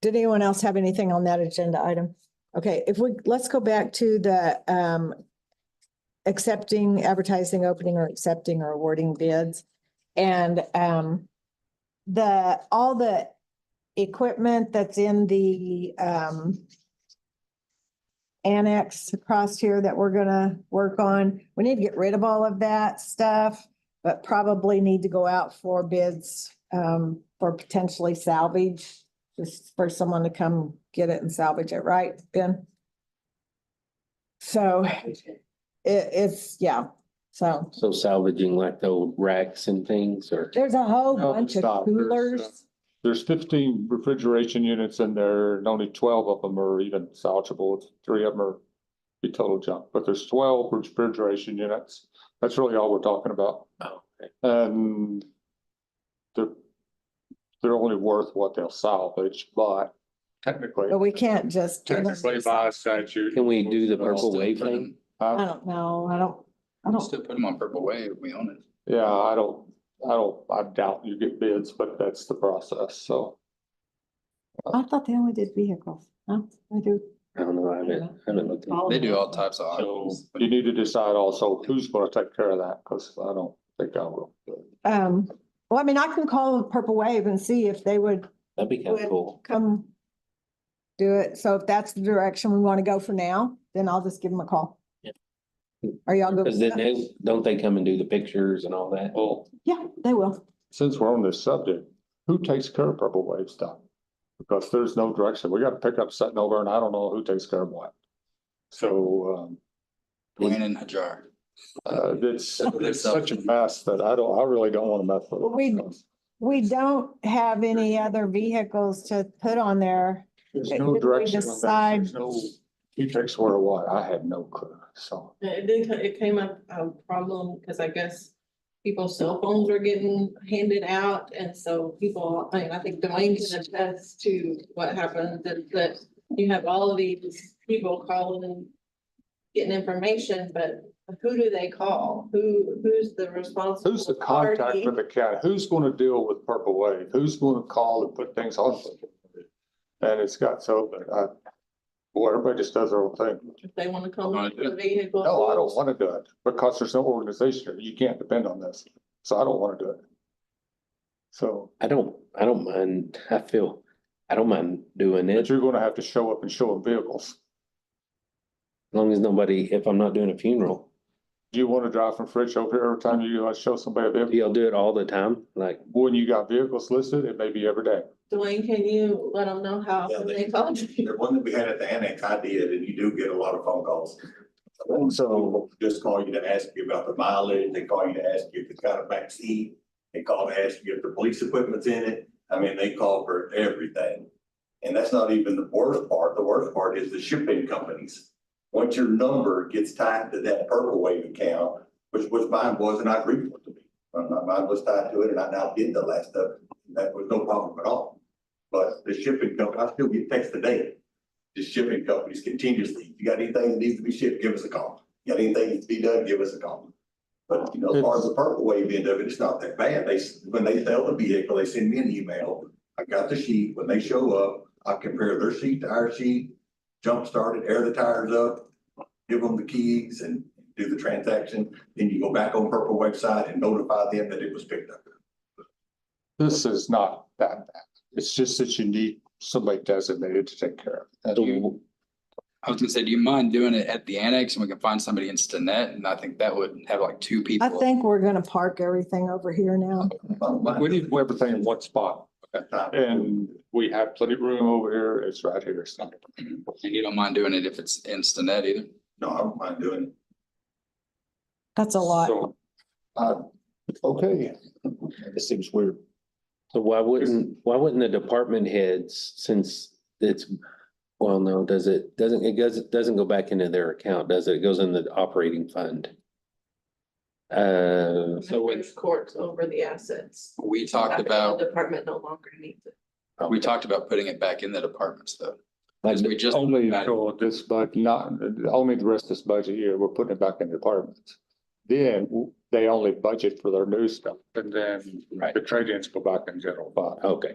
Did anyone else have anything on that agenda item? Okay, let's go back to the accepting, advertising, opening or accepting or awarding bids. And all the equipment that's in the annex across here that we're gonna work on, we need to get rid of all of that stuff, but probably need to go out for bids for potentially salvage, just for someone to come get it and salvage it, right, Ben? So it's, yeah, so So salvaging like the old racks and things, or? there's a whole No, bunch of stop. coolers. There's 15 refrigeration units in there and only 12 of them are even salvageable. 3 of them are be total junk, but there's 12 refrigeration units. That's really all we're talking about. Oh, okay. And the they're only worth what they'll salvage, but technically, But we can't just. technically by statute. Can we do the purple wave thing? I don't know. I don't. Still put them on purple wave, we own it. Yeah, I doubt you get bids, but that's the process, so. I thought they only did vehicles. No, they do. I don't know, I haven't looked. at it. They do all types of So auctions. you need to decide also who's gonna take care of that, because I don't think I will. Well, I mean, I can call Purple Wave and see if they would That'd be kind of cool. come do it. So if that's the direction we want to go for now, then I'll just give them a call. Yeah. Are y'all good? Cause with then that? don't they come and do the pictures and all that? Well, Yeah, they will. since we're on this subject, who takes care of Purple Wave stuff? Because there's no direction. We got pickups sitting over and I don't know who takes care of what. So, Dwayne and Hajar. it's such a mess that I really don't want to mess with it. We don't have any other vehicles to put on there. There's Did no we direction on that. decide- There's no, who takes where or what? I have no clue, so. It came up a problem because I guess people's cell phones were getting handed out. And so people, I mean, I think Dwayne can attest to what happened, that you have all of these people calling, getting information, but who do they call? Who's the responsible? Who's the contact party? for the county? Who's gonna deal with Purple Wave? Who's gonna call and put things on? And it's got so, well, everybody just does their own thing. If they want to come with the vehicle. No, I don't wanna do it because there's no organization. You can't depend on this. So I don't wanna do it. So, I don't mind, I don't mind doing it, but as you're gonna have to show up and show them vehicles. long as nobody, if I'm not doing a funeral. Do you wanna drive from Fritch over here every time you show somebody a Do vehicle? y'all do it all the time? Like, When you got vehicles listed, it may be every day. Dwayne, can you let them know how Yeah, they called you? The one that we had at the annex, I did, and you do get a lot of phone calls. So just call you to ask you about the mileage, they call you to ask you if it's got a back seat, they call to ask you if the police equipment's in it. I mean, they call for everything. And that's not even the worst part. The worst part is the shipping companies. Once your number gets tied to that Purple Wave account, which mine was, and I agreed with it to be. Mine was tied to it, and I now did the last of it. That was no problem at all. But the shipping company, I still get text today. The shipping companies continuously, if you got anything that needs to be shipped, give us a call. You got anything that needs to be done, give us a call. But as far as the Purple Wave end of it, it's not that bad. When they sell the vehicle, they send me an email. I got the sheet. When they show up, I compare their sheet to our sheet, jump start it, air the tires up, give them the keys and do the transaction. Then you go back on Purple website and notify them that it was picked up. This is not that bad. It's just that you need somebody designated to take care of it. I was gonna say, do you mind doing it at the annex and we can find somebody in Stinnett? And I think that would have like two people. I think we're gonna park everything over here now. We need everything in one spot. And we have plenty of room over here. It's right here. It's not. And you don't mind doing it if it's in Stinnett either? No, I don't mind doing it. That's a lot. So, okay. it seems weird. So why wouldn't the department heads, since it's, well, no, it doesn't go back into their account, does it? It goes in the operating fund. So when There's courts over the assets. we talked The about, Department no longer needs it. we talked about putting it back in the departments though. Like, Because we just. Only until this, but not, only the rest of this budget year, we're putting it back in departments. Then they only budget for their new stuff and then Right. the trade-ins go back in general fund. Okay.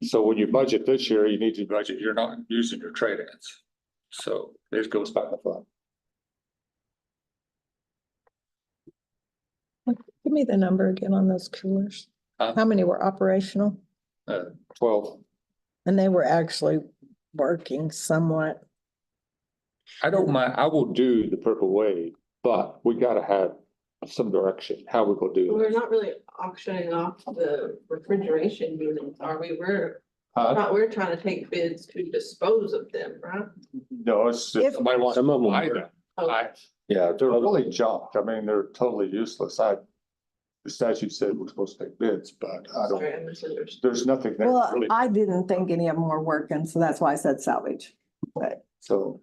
So when you budget this year, you need to budget, you're not using your trade-ins. So it goes back in the fund. Give me the number again on those coolers. Huh? How many were operational? 12. And they were actually working somewhat. I don't mind, I will do the Purple Wave, but we gotta have some direction, how we gonna do We're it. not really auctioning off the refrigeration units, are we? We're trying to take bids to dispose of them, right? No, it's just If- somebody wants Some to of them buy are. them. Oh. Yeah, They're really junk. I mean, they're totally useless. The statute said we're supposed to take bids, but I don't, Sorry, I misunderstood. there's nothing there Well, really. I didn't think any of them were working, so that's why I said salvage. But So,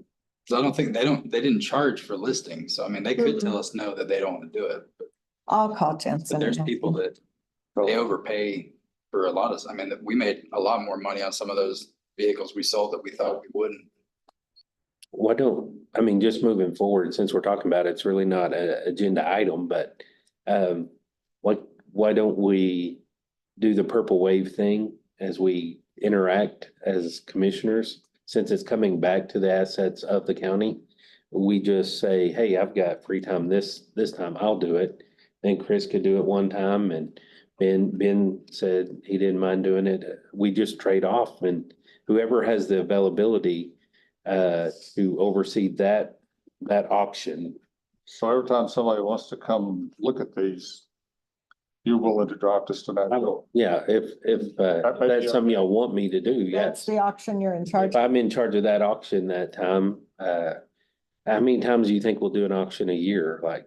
So I don't think, they didn't charge for listing. So I mean, they could tell us no that they don't want to do it. I'll call But Jensen. there's people that they overpay for a lot of, I mean, we made a lot more money on some of those vehicles we sold that we thought we wouldn't. Why don't, I mean, just moving forward, since we're talking about it, it's really not an agenda item, but why don't we do the purple wave thing as we interact as commissioners? Since it's coming back to the assets of the county, we just say, hey, I've got free time this time, I'll do it. Then Chris could do it one time, and Ben said he didn't mind doing it. We just trade off, and whoever has the availability to oversee that auction. So every time somebody wants to come look at these, you're willing to drive to Stenatville? Yeah, if that's something y'all want me to do, That's yes. the auction you're in charge If I'm in charge of that auction that time, how many times do you think we'll do an auction a year? Like,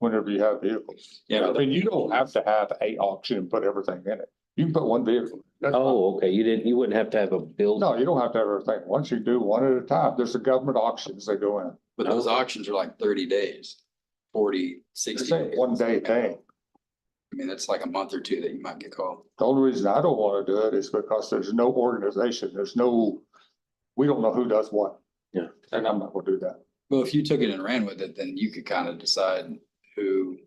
Whenever you have vehicles. Yeah, I mean, you don't have to have a auction and put everything in it. You can put one vehicle. That's fine. oh, okay, you wouldn't have to have a bill. No, you don't have to have everything. Once you do one at a time, there's the government auctions that go in. but those auctions are like 30 days, 40, 60 This ain't days. one day thing. I mean, it's like a month or two that you might get called. The only reason I don't want to do it is because there's no organization. We don't know who does what. Yeah. And I'm not gonna do that. Well, if you took it and ran with it, then you could kind of decide who.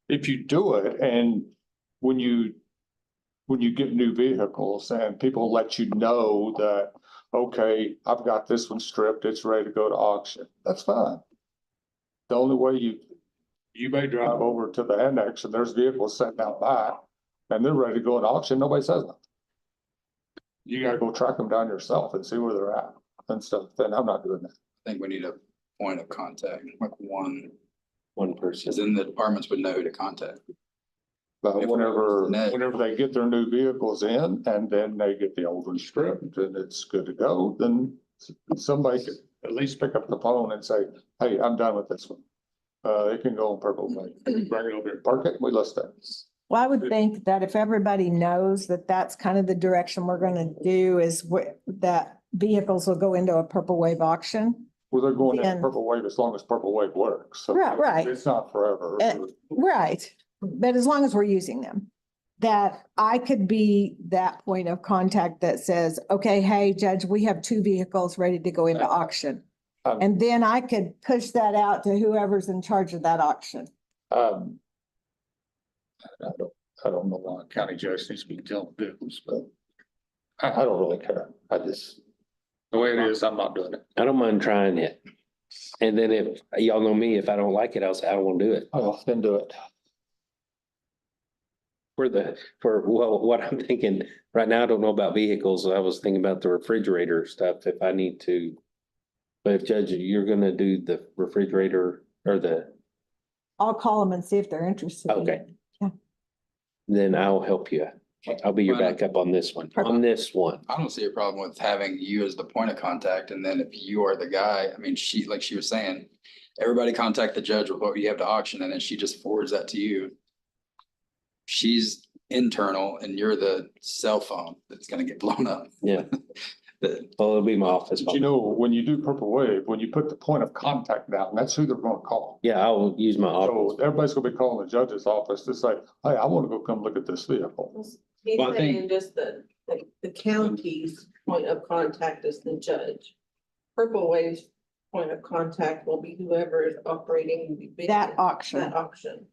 If you do it and when you get new vehicles and people let you know that, okay, I've got this one stripped, it's ready to go to auction, that's fine. The only way you may drive over to the annex and there's vehicles sitting out back and they're ready to go to auction, nobody says nothing. You gotta go track them down yourself and see where they're at and stuff. Then I'm not doing that. I think we need a point of contact, like one person, person. then the departments would know who to contact. But If whenever we're- they get their new vehicles in and then they get the old one stripped and it's good to go, then somebody could at least pick up the phone and say, hey, I'm done with this one. It can go on purple wave. Bring it over and park it, we list it. Well, I would think that if everybody knows that that's kind of the direction we're gonna do is that vehicles will go into a purple wave auction. Well, they're going in Then- purple wave as long as purple wave works. So Right. it's not forever. Right, but as long as we're using them, that I could be that point of contact that says, okay, hey, Judge, we have 2 vehicles ready to go into auction. And then I could push that out to whoever's in charge of that auction. I don't know why county judge needs to be telling vehicles, but I don't really care. The way it is, I'm not doing it. I don't mind trying it. And then if, y'all know me, if I don't like it, I'll say I won't do it. Oh, then do it. What I'm thinking, right now, I don't know about vehicles. I was thinking about the refrigerator stuff if I need to. But if Judge, you're gonna do the refrigerator or I'll call them and see if they're interested. in okay. it. Yeah. Then I'll help you. I'll be your Well, backup on this one, on this one. I don't see a problem with having you as the point of contact, and then if you are the guy, I mean, like she was saying, everybody contact the judge with what you have to auction, and then she just forwards that to you. She's internal and you're the cell phone that's gonna get blown up. Yeah. Well, it'll be my office. But you know, when you do purple wave, when you put the point of contact down, that's who they're gonna call. Yeah, I'll use my office. So everybody's gonna be calling the judge's office to say, hey, I wanna go come look at this vehicle. He's Well, I think- saying just the county's point of contact is the judge. Purple Wave's point of contact will be whoever is operating That auction. that auction.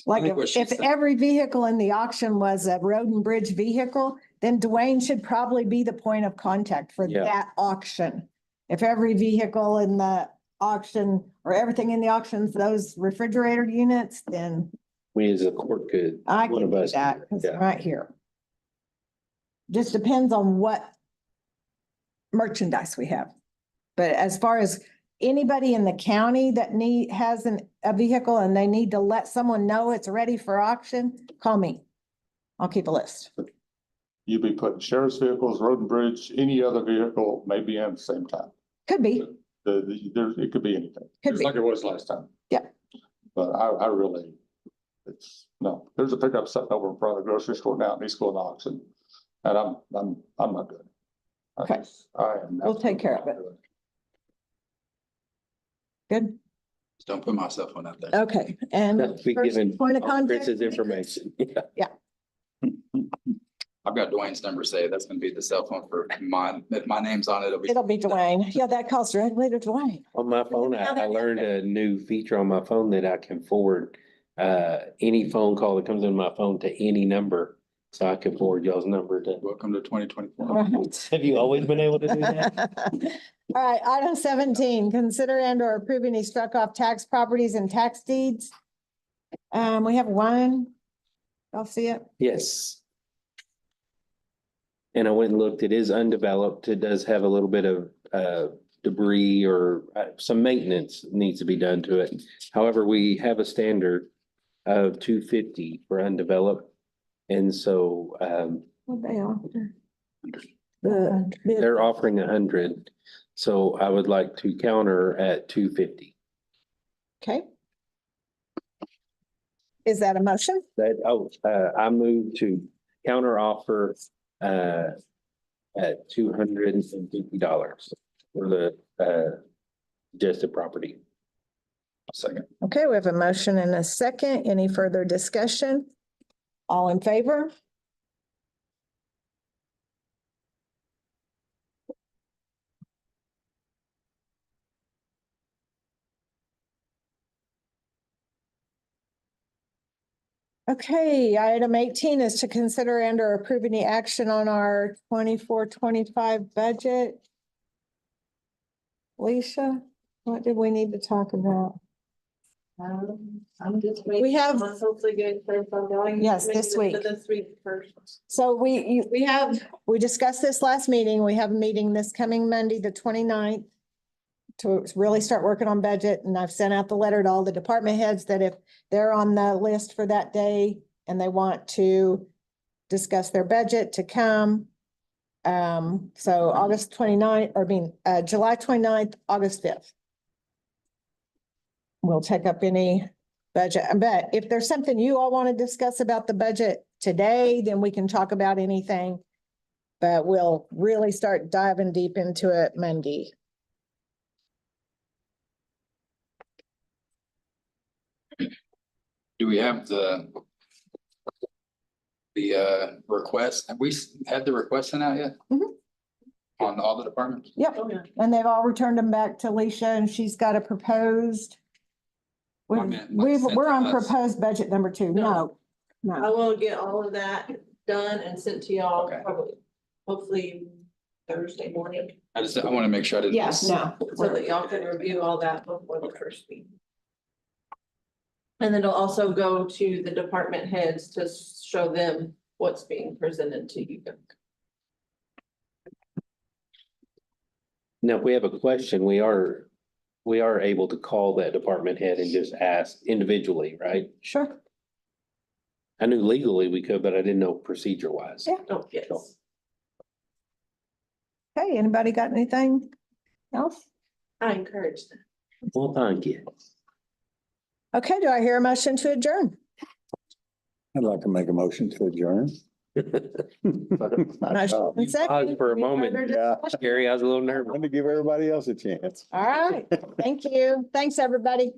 Like think what she if said- every vehicle in the auction was a road and bridge vehicle, then Dwayne should probably be the point of contact for Yeah. that auction. If every vehicle in the auction or everything in the auctions, those refrigerator units, then We as a court could. I one can of do us that could, because yeah. I'm right here. Just depends on what merchandise we have. But as far as anybody in the county that has a vehicle and they need to let someone know it's ready for auction, call me. I'll keep a list. You'd be putting sheriff's vehicles, road and bridge, any other vehicle may be in at the same time. Could be, It could be anything. Could Just be. like it was last time. Yeah. But I really, no, there's a pickup sitting over in front of the grocery store now, and he's going to auction. And I'm not good. Okay. I am. We'll take care of it. Good, Just don't put my cell phone out there. okay, and Be first given point of contact. Chris's information. Yeah. Yeah. I've got Dwayne's number saved. That's gonna be the cell phone for mine. If my name's on it, It'll be Dwayne. Yeah, that calls directly to Dwayne. On my phone, I learned a new feature on my phone that I can forward any phone call that comes in my phone to any number. So I can forward y'all's number to. Welcome to 2024. Right. Have you always been able to do that? All right, item 17, consider and or approve any struck off tax properties and tax deeds. We have one. Y'all see it? Yes. And I went and looked, it is undeveloped. It does have a little bit of debris or some maintenance needs to be done to it. However, we have a standard of 250 for undeveloped. And so What they offer? they're offering 100. So I would like to counter at 250. Okay. Is that a motion? I move to counter offer at $250 for the suggested property. Second. Okay, we have a motion and a second. Any further discussion? All in favor? Okay, item 18 is to consider and or approve any action on our 24-25 budget. Alicia, what did we need to talk about? I'm just We waiting. have- on hopefully getting clear from going. Yes, this week. This week first. So we discussed this last meeting. We have a meeting this coming Monday, the 29th, to really start working on budget. And I've sent out the letter to all the department heads that if they're on the list for that day and they want to discuss their budget to come. So August 29th, July 29th, August 5th. We'll take up any budget, but if there's something you all want to discuss about the budget today, then we can talk about anything. But we'll really start diving deep into it Monday. Do we have the request? Have we had the request sent out yet? Mhm. On all the departments? Yep, and they've all returned them back to Alicia and she's got a proposed. I meant like sent We're to on us. proposed budget number 2. No. I No, will get all of that done and sent to y'all Okay. probably, hopefully Thursday morning. I want to make sure I didn't. yes, no. So that y'all can review all that before the first meeting. And then it'll also go to the department heads to show them what's being presented to you. Now, if we have a question, we are able to call that department head and just ask individually, right? Sure. I knew legally we could, but I didn't know procedure wise. Yeah. Oh, yes. Okay, anybody got anything else? I encourage them. Well, thank you. Okay, do I hear a motion to adjourn? I'd like to make a motion to adjourn. Motion and second. Pause for a moment. Yeah. Gary, I was a little nervous. Want to give everybody else a chance. All right, thank you. Thanks, everybody.